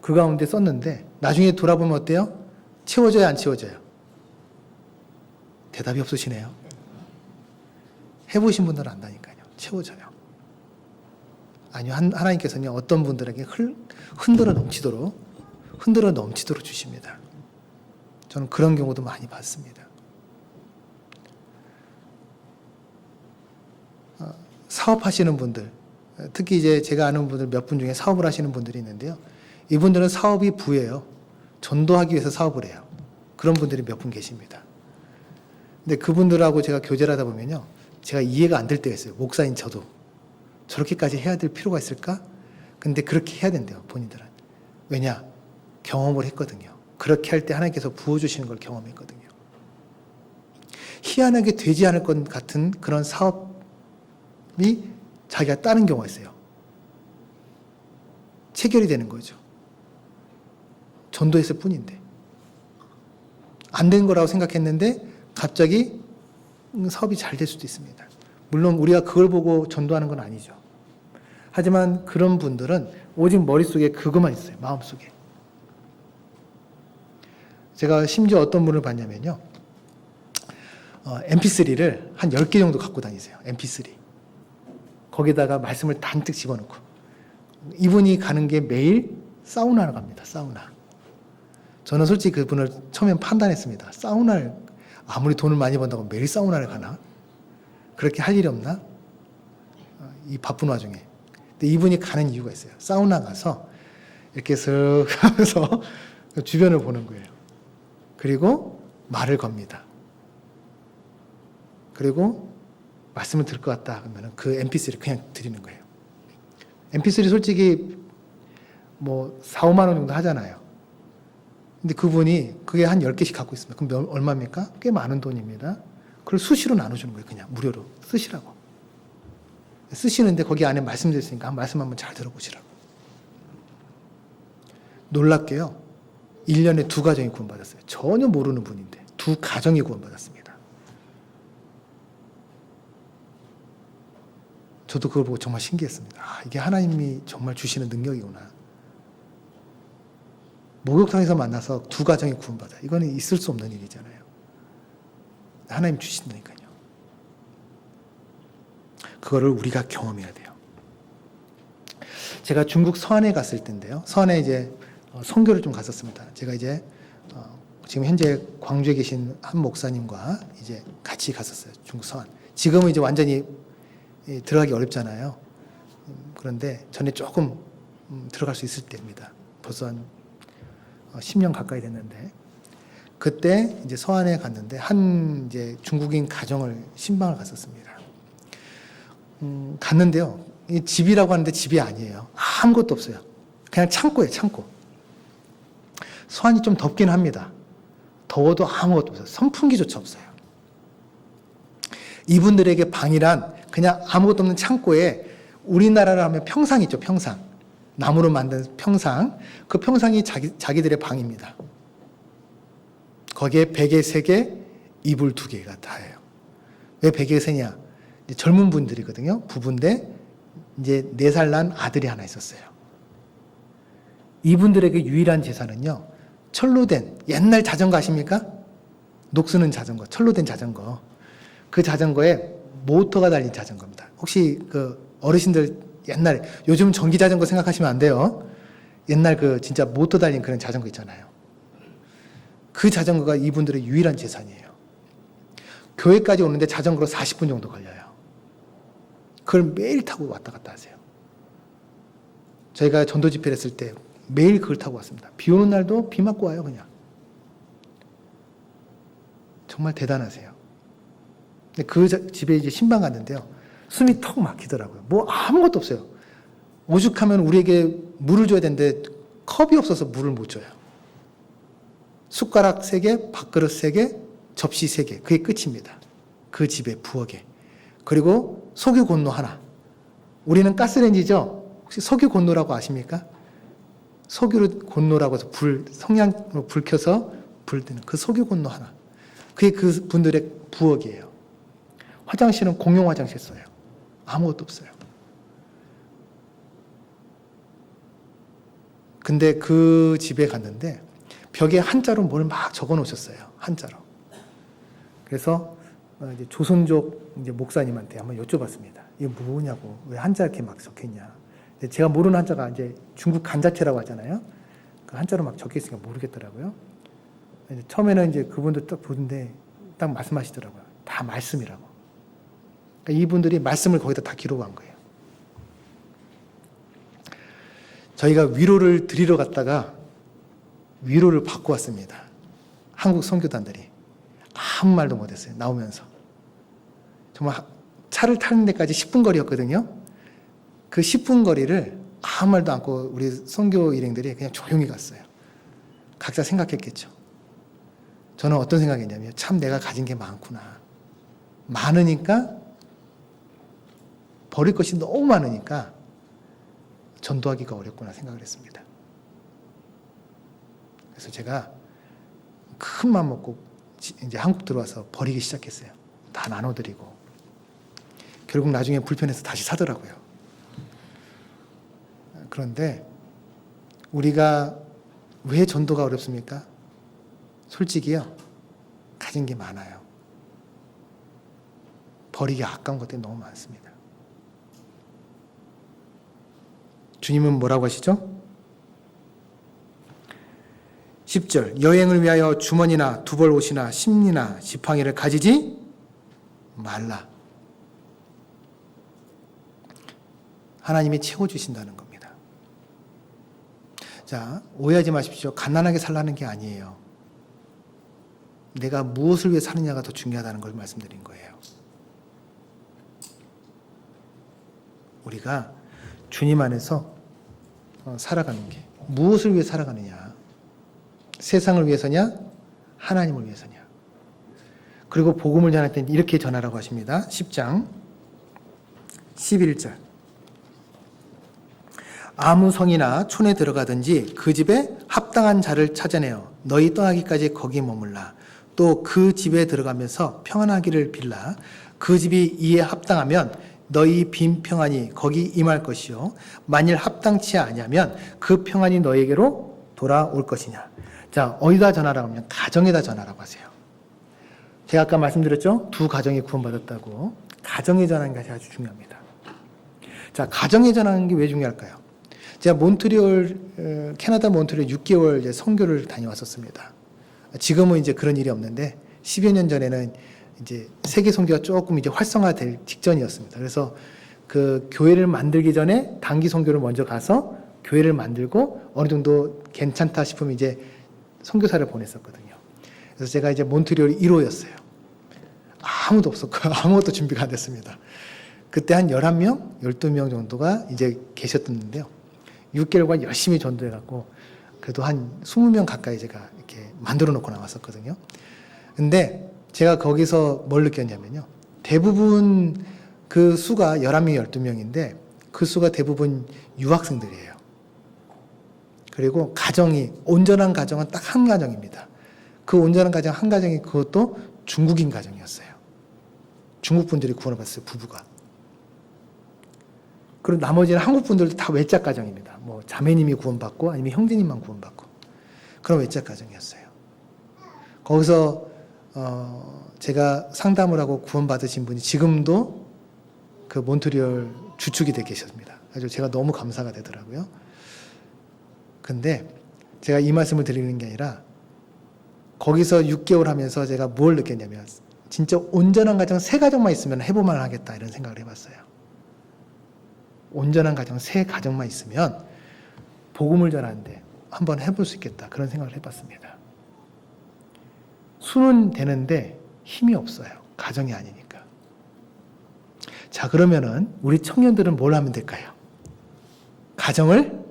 그 가운데 썼는데 나중에 돌아보면 어때요? 채워져요, 안 채워져요? 대답이 없으시네요. 해보신 분들은 안다니까요. 채워져요. 아니요, 하나님께서는 어떤 분들에게 흔들어 넘치도록 주십니다. 저는 그런 경우도 많이 봤습니다. 사업하시는 분들, 특히 이제 제가 아는 분들 몇 분 중에 사업을 하시는 분들이 있는데요. 이분들은 사업이 부예요. 전도하기 위해서 사업을 해요. 그런 분들이 몇 분 계십니다. 근데 그분들하고 제가 교제를 하다 보면요. 제가 이해가 안 될 때가 있어요. 목사인 저도. 저렇게까지 해야 될 필요가 있을까? 근데 그렇게 해야 된대요. 본인들은. 왜냐? 경험을 했거든요. 그렇게 할 때 하나님께서 부어주시는 걸 경험했거든요. 희한하게 되지 않을 것 같은 그런 사업이 자기가 따는 경우가 있어요. 체결이 되는 거죠. 전도했을 뿐인데. 안 된 거라고 생각했는데 갑자기 사업이 잘 될 수도 있습니다. 물론 우리가 그걸 보고 전도하는 건 아니죠. 하지만 그런 분들은 오직 머릿속에 그것만 있어요. 마음속에. 제가 심지어 어떤 분을 봤냐면요. MP3를 한 10개 정도 갖고 다니세요. MP3. 거기다가 말씀을 단뜩 집어넣고. 이분이 가는 게 매일 사우나를 갑니다. 사우나. 저는 솔직히 그분을 처음엔 판단했습니다. 사우나를 아무리 돈을 많이 번다고 매일 사우나를 가나? 그렇게 할 일이 없나? 이 바쁜 와중에. 근데 이분이 가는 이유가 있어요. 사우나 가서 이렇게 슥 하면서 주변을 보는 거예요. 그리고 말을 겁니다. 그리고 말씀을 들을 것 같다 그러면 그 MP3를 그냥 드리는 거예요. MP3 솔직히 뭐 4, 5만 원 정도 하잖아요. 근데 그분이 그게 한 10개씩 갖고 있습니다. 그럼 얼마입니까? 꽤 많은 돈입니다. 그걸 수시로 나눠주는 거예요. 그냥 무료로. 쓰시라고. 쓰시는데 거기 안에 말씀도 있으니까 말씀 한번 잘 들어보시라고. 놀랍게요. 1년에 2가정이 구원받았어요. 전혀 모르는 분인데 2가정이 구원받았습니다. 저도 그걸 보고 정말 신기했습니다. 아, 이게 하나님이 정말 주시는 능력이구나. 목욕탕에서 만나서 2가정이 구원받아. 이거는 있을 수 없는 일이잖아요. 하나님 주신다니까요. 그거를 우리가 경험해야 돼요. 제가 중국 서안에 갔을 때인데요. 서안에 이제 선교를 좀 갔었습니다. 제가 이제 지금 현재 광주에 계신 한 목사님과 이제 같이 갔었어요. 중국 서안. 지금은 이제 완전히 들어가기 어렵잖아요. 그런데 전에 조금 들어갈 수 있을 때입니다. 벌써 한 10년 가까이 됐는데 그때 이제 서안에 갔는데 한 이제 중국인 가정을 신방을 갔었습니다. 갔는데요. 이 집이라고 하는데 집이 아니에요. 아무것도 없어요. 그냥 창고예요, 창고. 서안이 좀 덥긴 합니다. 더워도 아무것도 없어요. 선풍기조차 없어요. 이분들에게 방이란 그냥 아무것도 없는 창고에 우리나라로 하면 평상 있죠, 평상. 나무로 만든 평상. 그 평상이 자기들의 방입니다. 거기에 베개 3개, 이불 2개가 다예요. 왜 베개 3냐? 젊은 분들이거든요. 부부인데 이제 4살 난 아들이 하나 있었어요. 이분들에게 유일한 재산은요. 철로 된 옛날 자전거 아십니까? 녹쓰는 자전거, 철로 된 자전거. 그 자전거에 모터가 달린 자전거입니다. 혹시 그 어르신들 옛날에 요즘 전기 자전거 생각하시면 안 돼요. 옛날 그 진짜 모터 달린 그런 자전거 있잖아요. 그 자전거가 이분들의 유일한 재산이에요. 교회까지 오는데 자전거로 40분 정도 걸려요. 그걸 매일 타고 왔다 갔다 하세요. 저희가 전도 집회를 했을 때 매일 그걸 타고 왔습니다. 비 오는 날도 비 맞고 와요, 그냥. 정말 대단하세요. 근데 그 집에 이제 신방 갔는데요. 숨이 턱 막히더라고요. 뭐 아무것도 없어요. 오죽하면 우리에게 물을 줘야 되는데 컵이 없어서 물을 못 줘요. 숟가락 3개, 밥그릇 3개, 접시 3개. 그게 끝입니다. 그 집의 부엌에. 그리고 석유 곤로 하나. 우리는 가스레인지죠? 혹시 석유 곤로라고 아십니까? 석유 곤로라고 해서 성냥으로 불 켜서 불 뜨는 그 석유 곤로 하나. 그게 그 분들의 부엌이에요. 화장실은 공용 화장실 써요. 아무것도 없어요. 근데 그 집에 갔는데 벽에 한자로 뭘 막 적어 놓으셨어요. 한자로. 그래서 이제 조선족 이제 목사님한테 한번 여쭤봤습니다. 이게 뭐냐고. 왜 한자 이렇게 막 적혀있냐. 제가 모르는 한자가 이제 중국 간자체라고 하잖아요. 그 한자로 막 적혀 있으니까 모르겠더라고요. 처음에는 이제 그분들 딱 보는데 딱 말씀하시더라고요. 다 말씀이라고. 그러니까 이분들이 말씀을 거기다 다 기록한 거예요. 저희가 위로를 드리러 갔다가 위로를 받고 왔습니다. 한국 선교단들이. 아무 말도 못했어요. 나오면서. 정말 차를 타는 데까지 10분 거리였거든요. 그 10분 거리를 아무 말도 않고 우리 선교 일행들이 그냥 조용히 갔어요. 각자 생각했겠죠. 저는 어떤 생각이냐면 참 내가 가진 게 많구나. 많으니까 버릴 것이 너무 많으니까 전도하기가 어렵구나 생각을 했습니다. 그래서 제가 큰 마음 먹고 이제 한국 들어와서 버리기 시작했어요. 다 나눠드리고. 결국 나중에 불편해서 다시 사더라고요. 그런데 우리가 왜 전도가 어렵습니까? 솔직히요. 가진 게 많아요. 버리기 아까운 것들이 너무 많습니다. 주님은 뭐라고 하시죠? 10절 여행을 위하여 주머니나 두벌 옷이나 심리나 지팡이를 가지지 말라. 하나님이 채워주신다는 겁니다. 자, 오해하지 마십시오. 가난하게 살라는 게 아니에요. 내가 무엇을 위해 사느냐가 더 중요하다는 걸 말씀드린 거예요. 우리가 주님 안에서 살아가는 게 무엇을 위해 살아가느냐? 세상을 위해서냐? 하나님을 위해서냐? 그리고 복음을 전할 때는 이렇게 전하라고 하십니다. 10장 11절 아무 성이나 촌에 들어가든지 그 집에 합당한 자를 찾아내어 너희 떠나기까지 거기 머물라. 또 그 집에 들어가면서 평안하기를 빌라. 그 집이 이에 합당하면 너희 빈 평안이 거기 임할 것이요 만일 합당치 아니하면 그 평안이 너에게로 돌아올 것이냐. 자, 어디다 전하라고 하면 가정에다 전하라고 하세요. 제가 아까 말씀드렸죠? 두 가정이 구원받았다고. 가정에 전하는 것이 아주 중요합니다. 자, 가정에 전하는 게 왜 중요할까요? 제가 캐나다 몬트리올 6개월 이제 선교를 다녀왔었습니다. 지금은 이제 그런 일이 없는데 10여 년 전에는 이제 세계 선교가 조금 이제 활성화될 직전이었습니다. 그래서 그 교회를 만들기 전에 단기 선교를 먼저 가서 교회를 만들고 어느 정도 괜찮다 싶으면 이제 선교사를 보냈었거든요. 그래서 제가 이제 몬트리올 1호였어요. 아무도 없었고 아무것도 준비가 안 됐습니다. 그때 한 11명, 12명 정도가 이제 계셨는데요. 6개월간 열심히 전도해갖고 그래도 한 20명 가까이 제가 이렇게 만들어 놓고 나왔었거든요. 근데 제가 거기서 뭘 느꼈냐면요. 대부분 그 수가 11명, 12명인데 그 수가 대부분 유학생들이에요. 그리고 가정이, 온전한 가정은 딱 한 가정입니다. 그 온전한 가정 한 가정이 그것도 중국인 가정이었어요. 중국 분들이 구원을 받았어요, 부부가. 그리고 나머지는 한국 분들도 다 외짝 가정입니다. 뭐 자매님이 구원받고 아니면 형제님만 구원받고 그런 외짝 가정이었어요. 거기서 제가 상담을 하고 구원받으신 분이 지금도 그 몬트리올 주축이 되어 계십니다. 아주 제가 너무 감사가 되더라고요. 근데 제가 이 말씀을 드리는 게 아니라 거기서 6개월 하면서 제가 뭘 느꼈냐면 진짜 온전한 가정 3가정만 있으면 해볼만 하겠다 이런 생각을 해봤어요. 온전한 가정 3가정만 있으면 복음을 전하는데 한번 해볼 수 있겠다 그런 생각을 해봤습니다. 수는 되는데 힘이 없어요. 가정이 아니니까. 자, 그러면은 우리 청년들은 뭘 하면 될까요? 가정을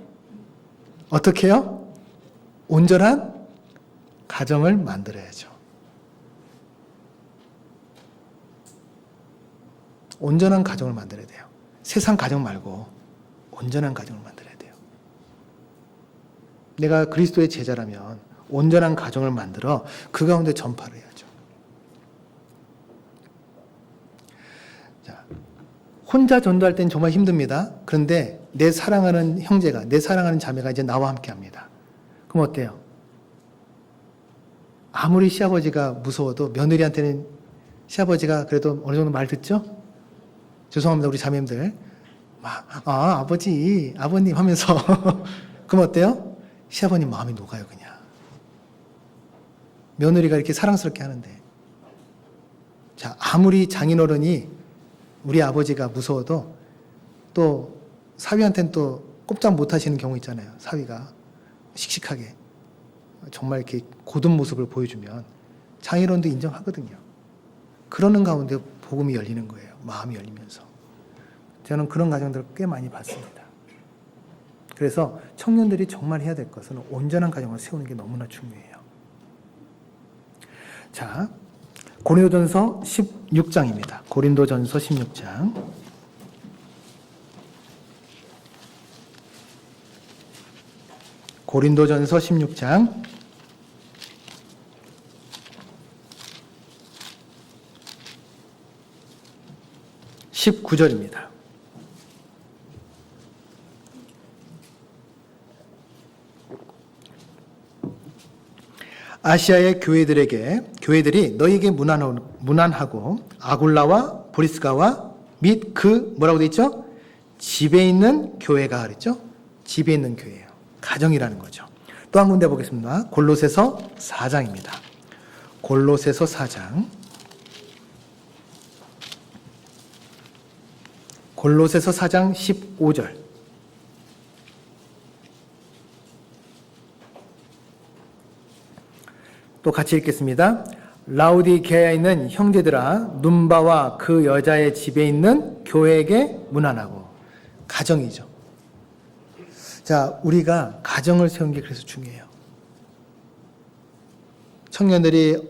어떻게 해요? 온전한 가정을 만들어야죠. 온전한 가정을 만들어야 돼요. 세상 가정 말고 온전한 가정을 만들어야 돼요. 내가 그리스도의 제자라면 온전한 가정을 만들어 그 가운데 전파를 해야죠. 자, 혼자 전도할 땐 정말 힘듭니다. 그런데 내 사랑하는 형제가, 내 사랑하는 자매가 이제 나와 함께 합니다. 그럼 어때요? 아무리 시아버지가 무서워도 며느리한테는 시아버지가 그래도 어느 정도 말 듣죠? 죄송합니다, 우리 자매님들. 아버지, 아버님 하면서. 그럼 어때요? 시아버님 마음이 녹아요, 그냥. 며느리가 이렇게 사랑스럽게 하는데. 자, 아무리 장인어른이 우리 아버지가 무서워도 또 사위한테는 또 꼼짝 못 하시는 경우 있잖아요. 사위가 씩씩하게 정말 이렇게 고든 모습을 보여주면 장인어른도 인정하거든요. 그러는 가운데 복음이 열리는 거예요. 마음이 열리면서. 저는 그런 가정들을 꽤 많이 봤습니다. 그래서 청년들이 정말 해야 될 것은 온전한 가정을 세우는 게 너무나 중요해요. 자, 고린도전서 16장입니다. 고린도전서 16장. 고린도전서 16장 19절입니다. 아시아의 교회들이 너희에게 문안하고 아굴라와 브리스가와 및 그 뭐라고 되어 있죠? 집에 있는 교회가 그랬죠? 집에 있는 교회예요. 가정이라는 거죠. 또 한 군데 보겠습니다. 골로새서 4장입니다. 골로새서 4장. 골로새서 4장 15절. 또 같이 읽겠습니다. 라우디게아에 있는 형제들아 눈바와 그 여자의 집에 있는 교회에게 문안하고. 가정이죠. 자, 우리가 가정을 세운 게 그래서 중요해요. 청년들이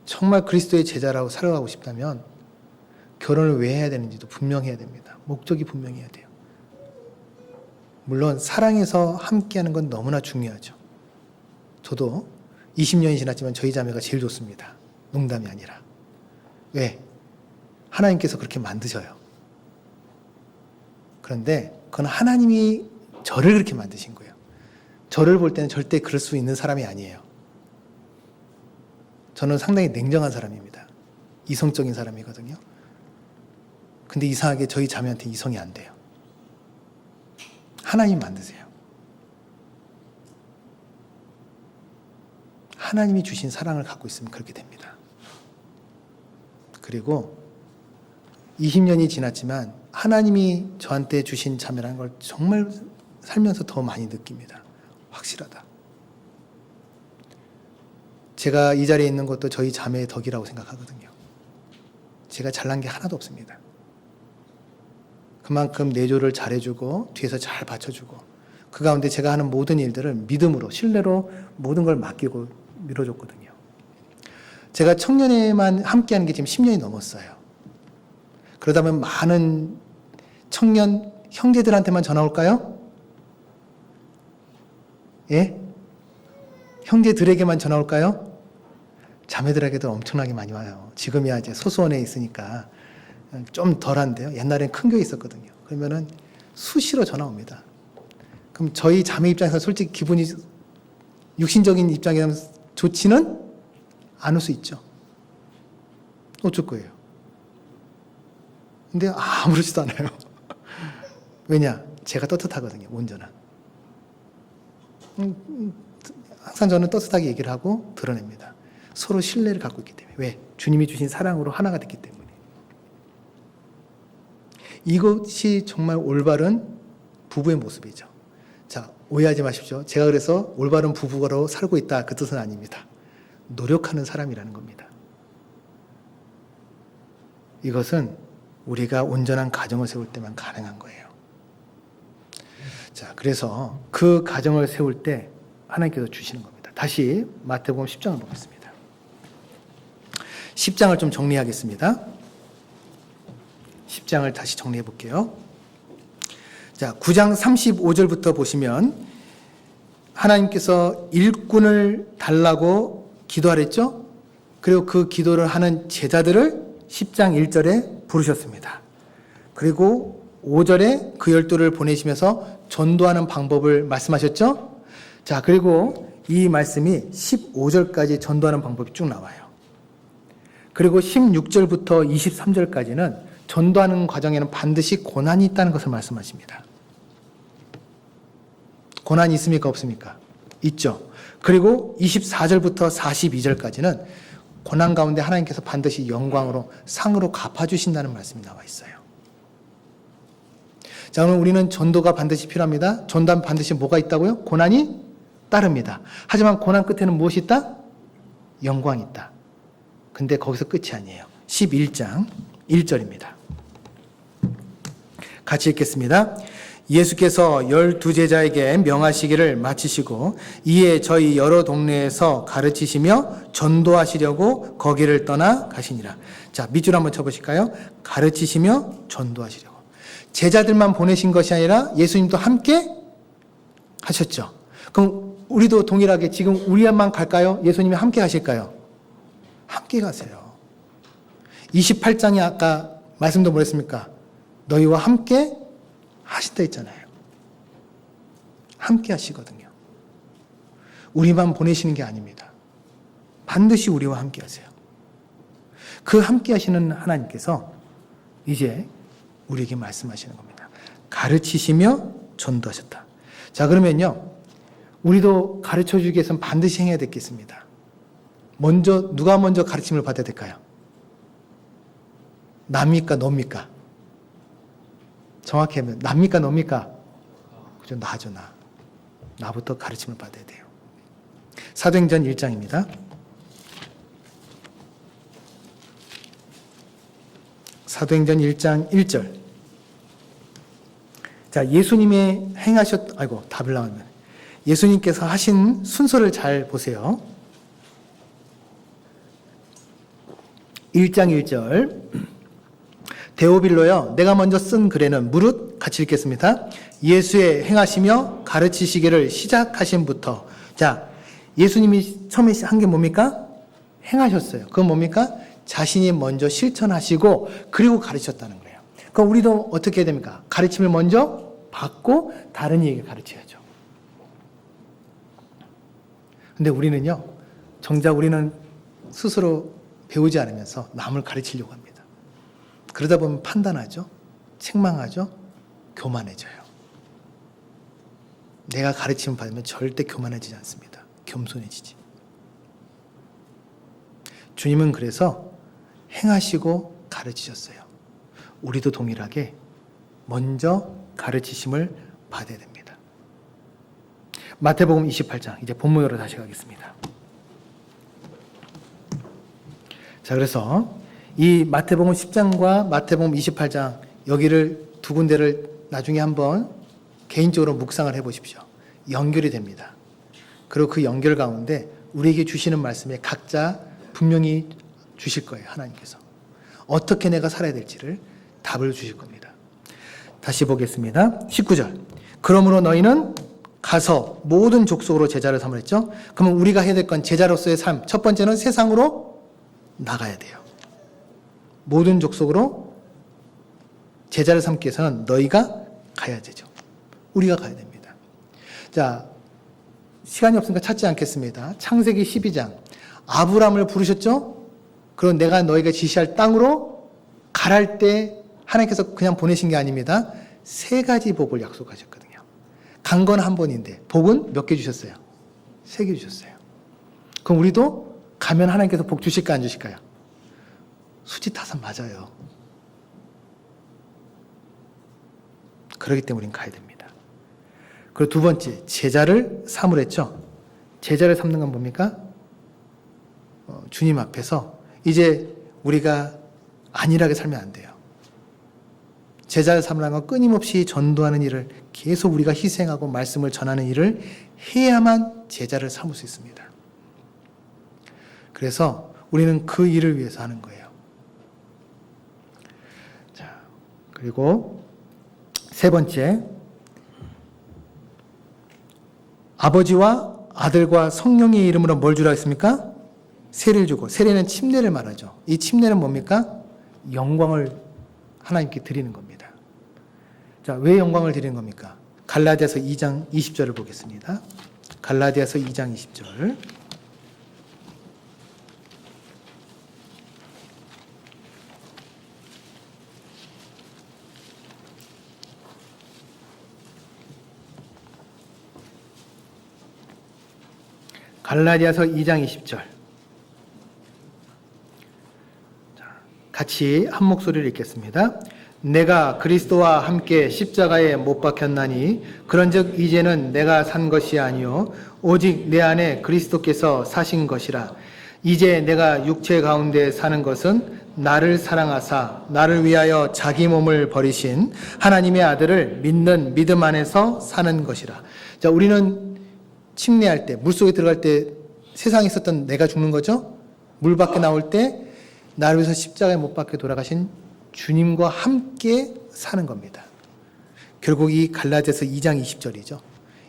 정말 그리스도의 제자라고 살아가고 싶다면 결혼을 왜 해야 되는지도 분명해야 됩니다. 목적이 분명해야 돼요. 물론 사랑해서 함께하는 건 너무나 중요하죠. 저도 20년이 지났지만 저희 자매가 제일 좋습니다. 농담이 아니라. 왜? 하나님께서 그렇게 만드셔요. 그런데 그건 하나님이 저를 그렇게 만드신 거예요. 저를 볼 때는 절대 그럴 수 있는 사람이 아니에요. 저는 상당히 냉정한 사람입니다. 이성적인 사람이거든요. 근데 이상하게 저희 자매한테 이성이 안 돼요. 하나님 만드세요. 하나님이 주신 사랑을 갖고 있으면 그렇게 됩니다. 그리고 20년이 지났지만 하나님이 저한테 주신 자매라는 걸 정말 살면서 더 많이 느낍니다. 확실하다. 제가 이 자리에 있는 것도 저희 자매의 덕이라고 생각하거든요. 제가 잘난 게 하나도 없습니다. 그만큼 내조를 잘해주고 뒤에서 잘 받쳐주고 그 가운데 제가 하는 모든 일들을 믿음으로 신뢰로 모든 걸 맡기고 밀어줬거든요. 제가 청년회만 함께하는 게 지금 10년이 넘었어요. 그러다 보면 많은 청년 형제들한테만 전화 올까요? 예? 형제들에게만 전화 올까요? 자매들에게도 엄청나게 많이 와요. 지금이야 이제 소수원에 있으니까 좀 덜한데요. 옛날엔 큰 교회 있었거든요. 그러면은 수시로 전화 옵니다. 그럼 저희 자매 입장에서 솔직히 기분이 육신적인 입장이라면 좋지는 않을 수 있죠. 어쩔 거예요. 근데 아무렇지도 않아요. 왜냐? 제가 떳떳하거든요. 온전한. 항상 저는 떳떳하게 얘기를 하고 드러냅니다. 서로 신뢰를 갖고 있기 때문에. 왜? 주님이 주신 사랑으로 하나가 됐기 때문에. 이것이 정말 올바른 부부의 모습이죠. 자, 오해하지 마십시오. 제가 그래서 올바른 부부로 살고 있다 그 뜻은 아닙니다. 노력하는 사람이라는 겁니다. 이것은 우리가 온전한 가정을 세울 때만 가능한 거예요. 자, 그래서 그 가정을 세울 때 하나님께서 주시는 겁니다. 다시 마태복음 10장을 보겠습니다. 10장을 좀 정리하겠습니다. 10장을 다시 정리해 볼게요. 자, 9장 35절부터 보시면 하나님께서 일꾼을 달라고 기도하랬죠? 그리고 그 기도를 하는 제자들을 10장 1절에 부르셨습니다. 그리고 5절에 그 12를 보내시면서 전도하는 방법을 말씀하셨죠? 자, 그리고 이 말씀이 15절까지 전도하는 방법이 쭉 나와요. 그리고 16절부터 23절까지는 전도하는 과정에는 반드시 고난이 있다는 것을 말씀하십니다. 고난이 있습니까? 없습니까? 있죠. 그리고 24절부터 42절까지는 고난 가운데 하나님께서 반드시 영광으로 상으로 갚아주신다는 말씀이 나와 있어요. 자, 그럼 우리는 전도가 반드시 필요합니다. 전도하면 반드시 뭐가 있다고요? 고난이 따릅니다. 하지만 고난 끝에는 무엇이 있다? 영광이 있다. 근데 거기서 끝이 아니에요. 11장 1절입니다. 같이 읽겠습니다. 예수께서 12제자에게 명하시기를 마치시고 이에 저희 여러 동네에서 가르치시며 전도하시려고 거기를 떠나 가시니라. 자, 밑줄 한번 쳐보실까요? 가르치시며 전도하시려고. 제자들만 보내신 것이 아니라 예수님도 함께 하셨죠. 그럼 우리도 동일하게 지금 우리만 갈까요? 예수님이 함께 가실까요? 함께 가세요. 28장에 아까 말씀도 뭐랬습니까? 너희와 함께 하신다 했잖아요. 함께 하시거든요. 우리만 보내시는 게 아닙니다. 반드시 우리와 함께 하세요. 그 함께 하시는 하나님께서 이제 우리에게 말씀하시는 겁니다. 가르치시며 전도하셨다. 자, 그러면요. 우리도 가르쳐 주기 위해서는 반드시 행해야 되겠습니다. 누가 먼저 가르침을 받아야 될까요? 납니까? 너입니까? 정확히 하면 납니까? 너입니까? 그죠? 나죠, 나. 나부터 가르침을 받아야 돼요. 사도행전 1장입니다. 사도행전 1장 1절. 자, 예수님의 답을 나오면. 예수님께서 하신 순서를 잘 보세요. 1장 1절. 데오빌로여, 내가 먼저 쓴 글에는 무릇, 같이 읽겠습니다. 예수의 행하시며 가르치시기를 시작하신부터. 자, 예수님이 처음에 한 게 뭡니까? 행하셨어요. 그건 뭡니까? 자신이 먼저 실천하시고 그리고 가르치셨다는 거예요. 그럼 우리도 어떻게 해야 됩니까? 가르침을 먼저 받고 다른 이에게 가르쳐야죠. 근데 우리는요, 정작 우리는 스스로 배우지 않으면서 남을 가르치려고 합니다. 그러다 보면 판단하죠. 책망하죠. 교만해져요. 내가 가르침을 받으면 절대 교만해지지 않습니다. 겸손해지지. 주님은 그래서 행하시고 가르치셨어요. 우리도 동일하게 먼저 가르치심을 받아야 됩니다. 마태복음 28장, 이제 본문으로 다시 가겠습니다. 자, 그래서 이 마태복음 10장과 마태복음 28장, 여기를 두 군데를 나중에 한번 개인적으로 묵상을 해보십시오. 연결이 됩니다. 그리고 그 연결 가운데 우리에게 주시는 말씀에 각자 분명히 주실 거예요. 하나님께서. 어떻게 내가 살아야 될지를 답을 주실 겁니다. 다시 보겠습니다. 19절. 그러므로 너희는 가서 모든 족속으로 제자를 삼으랬죠. 그러면 우리가 해야 될 건 제자로서의 삶. 첫 번째는 세상으로 나가야 돼요. 모든 족속으로 제자를 삼기 위해서는 너희가 가야 되죠. 우리가 가야 됩니다. 자, 시간이 없으니까 찾지 않겠습니다. 창세기 12장. 아브라함을 부르셨죠? 그럼 내가 너희가 지시할 땅으로 가랄 때 하나님께서 그냥 보내신 게 아닙니다. 3가지 복을 약속하셨거든요. 간 건 한 번인데 복은 몇 개 주셨어요? 3개 주셨어요. 그럼 우리도 가면 하나님께서 복 주실까 안 주실까요? 수지타산 맞아요. 그렇기 때문에 우리는 가야 됩니다. 그리고 두 번째, 제자를 삼으랬죠. 제자를 삼는 건 뭡니까? 주님 앞에서 이제 우리가 안일하게 살면 안 돼요. 제자를 삼으라는 건 끊임없이 전도하는 일을 계속 우리가 희생하고 말씀을 전하는 일을 해야만 제자를 삼을 수 있습니다. 그래서 우리는 그 일을 위해서 하는 거예요. 자, 그리고 세 번째, 아버지와 아들과 성령의 이름으로 뭘 주라 했습니까? 세례를 주고, 세례는 침례를 말하죠. 이 침례는 뭡니까? 영광을 하나님께 드리는 겁니다. 자, 왜 영광을 드리는 겁니까? 갈라디아서 2장 20절을 보겠습니다. 갈라디아서 2장 20절. 갈라디아서 2장 20절. 같이 한 목소리를 읽겠습니다. 내가 그리스도와 함께 십자가에 못 박혔나니 그런즉 이제는 내가 산 것이 아니요 오직 내 안에 그리스도께서 사신 것이라. 이제 내가 육체 가운데 사는 것은 나를 사랑하사 나를 위하여 자기 몸을 버리신 하나님의 아들을 믿는 믿음 안에서 사는 것이라. 자, 우리는 침례할 때, 물속에 들어갈 때 세상에 있었던 내가 죽는 거죠. 물 밖에 나올 때 나를 위해서 십자가에 못 박혀 돌아가신 주님과 함께 사는 겁니다. 결국 이 갈라디아서 2장 20절이죠.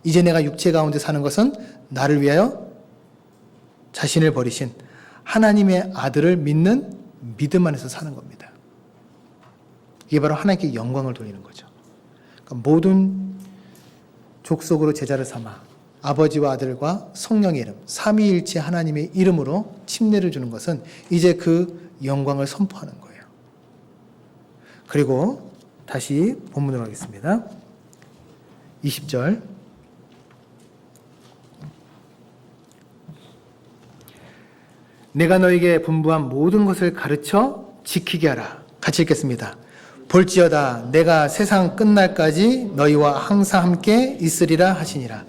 이제 내가 육체 가운데 사는 것은 나를 위하여 자신을 버리신 하나님의 아들을 믿는 믿음 안에서 사는 겁니다. 이게 바로 하나님께 영광을 돌리는 거죠. 그러니까 모든 족속으로 제자를 삼아 아버지와 아들과 성령의 이름, 삼위일체 하나님의 이름으로 침례를 주는 것은 이제 그 영광을 선포하는 거예요. 그리고 다시 본문으로 가겠습니다. 20절. 내가 너에게 분부한 모든 것을 가르쳐 지키게 하라. 같이 읽겠습니다. 볼지어다 내가 세상 끝날까지 너희와 항상 함께 있으리라 하시니라.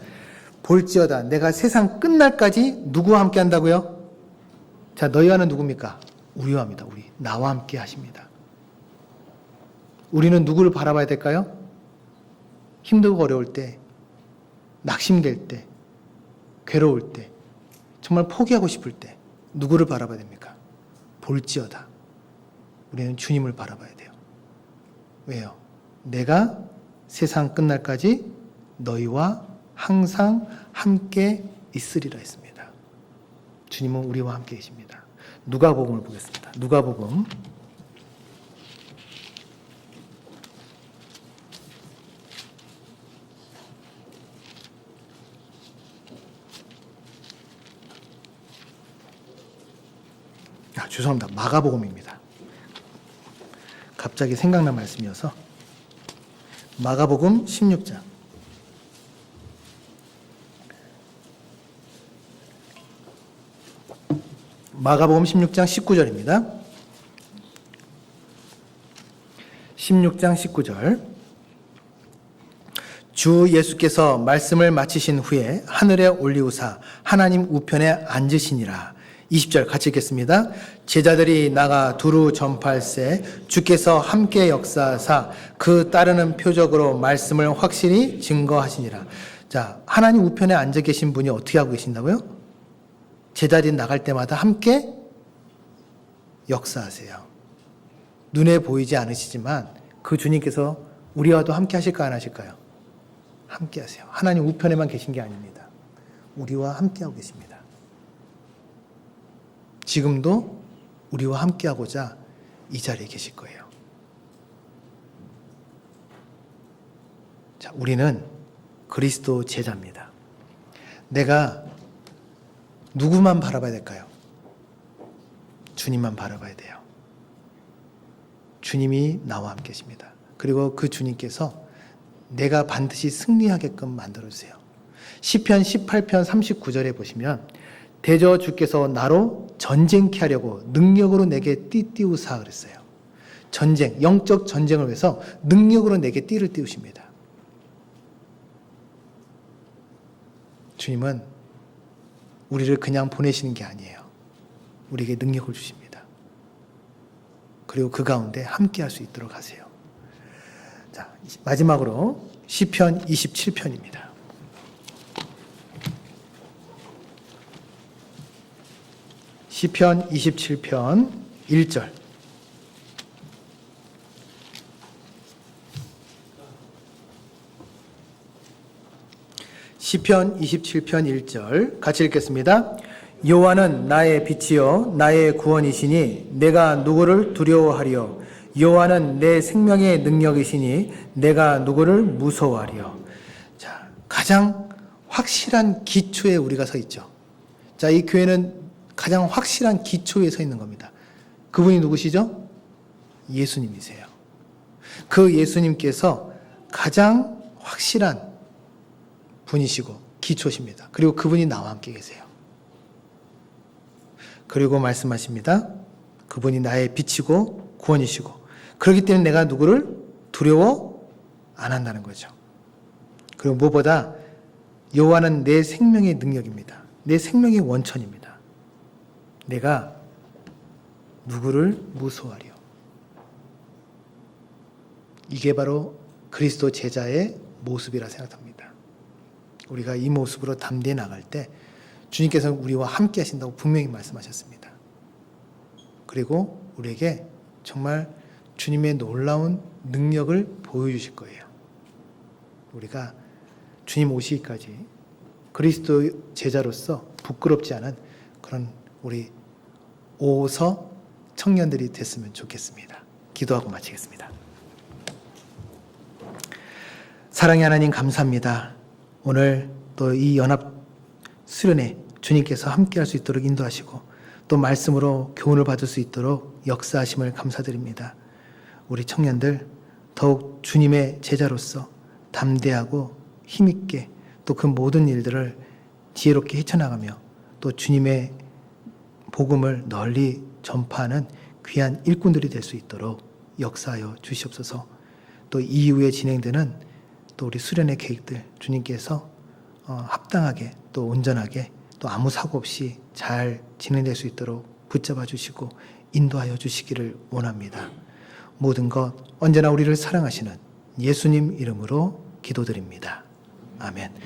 볼지어다 내가 세상 끝날까지 누구와 함께 한다고요? 자, 너희와는 누굽니까? 우리와 합니다. 우리. 나와 함께 하십니다. 우리는 누구를 바라봐야 될까요? 힘들고 어려울 때, 낙심될 때, 괴로울 때, 정말 포기하고 싶을 때 누구를 바라봐야 됩니까? 볼지어다. 우리는 주님을 바라봐야 돼요. 왜요? 내가 세상 끝날까지 너희와 항상 함께 있으리라 했습니다. 주님은 우리와 함께 계십니다. 누가복음을 보겠습니다. 누가복음 '죄송합니다. 마가복음입니다. 갑자기 생각난 말씀이어서 마가복음 16장. 마가복음 16장 19절입니다. 16장 19절. 주 예수께서 말씀을 마치신 후에 하늘에 올리우사 하나님 우편에 앉으시니라. 20절 같이 읽겠습니다. 제자들이 나가 두루 전파할세 주께서 함께 역사하사 그 따르는 표적으로 말씀을 확실히 증거하시니라. 자, 하나님 우편에 앉아 계신 분이 어떻게 하고 계신다고요? 제자들이 나갈 때마다 함께 역사하세요. 눈에 보이지 않으시지만 그 주님께서 우리와도 함께 하실까 안 하실까요? 함께 하세요. 하나님 우편에만 계신 게 아닙니다. 우리와 함께 하고 계십니다. 지금도 우리와 함께 하고자 이 자리에 계실 거예요. 자, 우리는 그리스도 제자입니다. 내가 누구만 바라봐야 될까요? 주님만 바라봐야 돼요. 주님이 나와 함께 계십니다. 그리고 그 주님께서 내가 반드시 승리하게끔 만들어주세요. 시편 18편 39절에 보시면 대저 주께서 나로 전쟁케 하려고 능력으로 내게 띠띠우사 그랬어요. 전쟁, 영적 전쟁을 위해서 능력으로 내게 띠를 띄우십니다. 주님은 우리를 그냥 보내시는 게 아니에요. 우리에게 능력을 주십니다. 그리고 그 가운데 함께 할 수 있도록 하세요. 자, 마지막으로 시편 27편입니다. 시편 27편 1절. 시편 27편 1절 같이 읽겠습니다. 여호와는 나의 빛이요 나의 구원이시니 내가 누구를 두려워하리요. 여호와는 내 생명의 능력이시니 내가 누구를 무서워하리요. 자, 가장 확실한 기초에 우리가 서 있죠. 자, 이 교회는 가장 확실한 기초에 서 있는 겁니다. 그분이 누구시죠? 예수님이세요. 그 예수님께서 가장 확실한 분이시고 기초십니다. 그리고 그분이 나와 함께 계세요. 그리고 말씀하십니다. 그분이 나의 빛이고 구원이시고 그렇기 때문에 내가 누구를 두려워 안 한다는 거죠. 그리고 무엇보다 여호와는 내 생명의 능력입니다. 내 생명의 원천입니다. 내가 누구를 무서워하리요. 이게 바로 그리스도 제자의 모습이라 생각합니다. 우리가 이 모습으로 담대히 나갈 때 주님께서는 우리와 함께 하신다고 분명히 말씀하셨습니다. 그리고 우리에게 정말 주님의 놀라운 능력을 보여주실 거예요. 우리가 주님 오시기까지 그리스도 제자로서 부끄럽지 않은 그런 우리 오서 청년들이 됐으면 좋겠습니다. 기도하고 마치겠습니다. 사랑의 하나님 감사합니다. 오늘 또 이 연합 수련회 주님께서 함께 할 수 있도록 인도하시고 또 말씀으로 교훈을 받을 수 있도록 역사하심을 감사드립니다. 우리 청년들 더욱 주님의 제자로서 담대하고 힘있게 또 그 모든 일들을 지혜롭게 헤쳐나가며 또 주님의 복음을 널리 전파하는 귀한 일꾼들이 될 수 있도록 역사하여 주시옵소서. 또 이후에 진행되는 또 우리 수련의 계획들 주님께서 합당하게 또 온전하게 또 아무 사고 없이 잘 진행될 수 있도록 붙잡아 주시고 인도하여 주시기를 원합니다. 모든 것 언제나 우리를 사랑하시는 예수님 이름으로 기도드립니다. 아멘.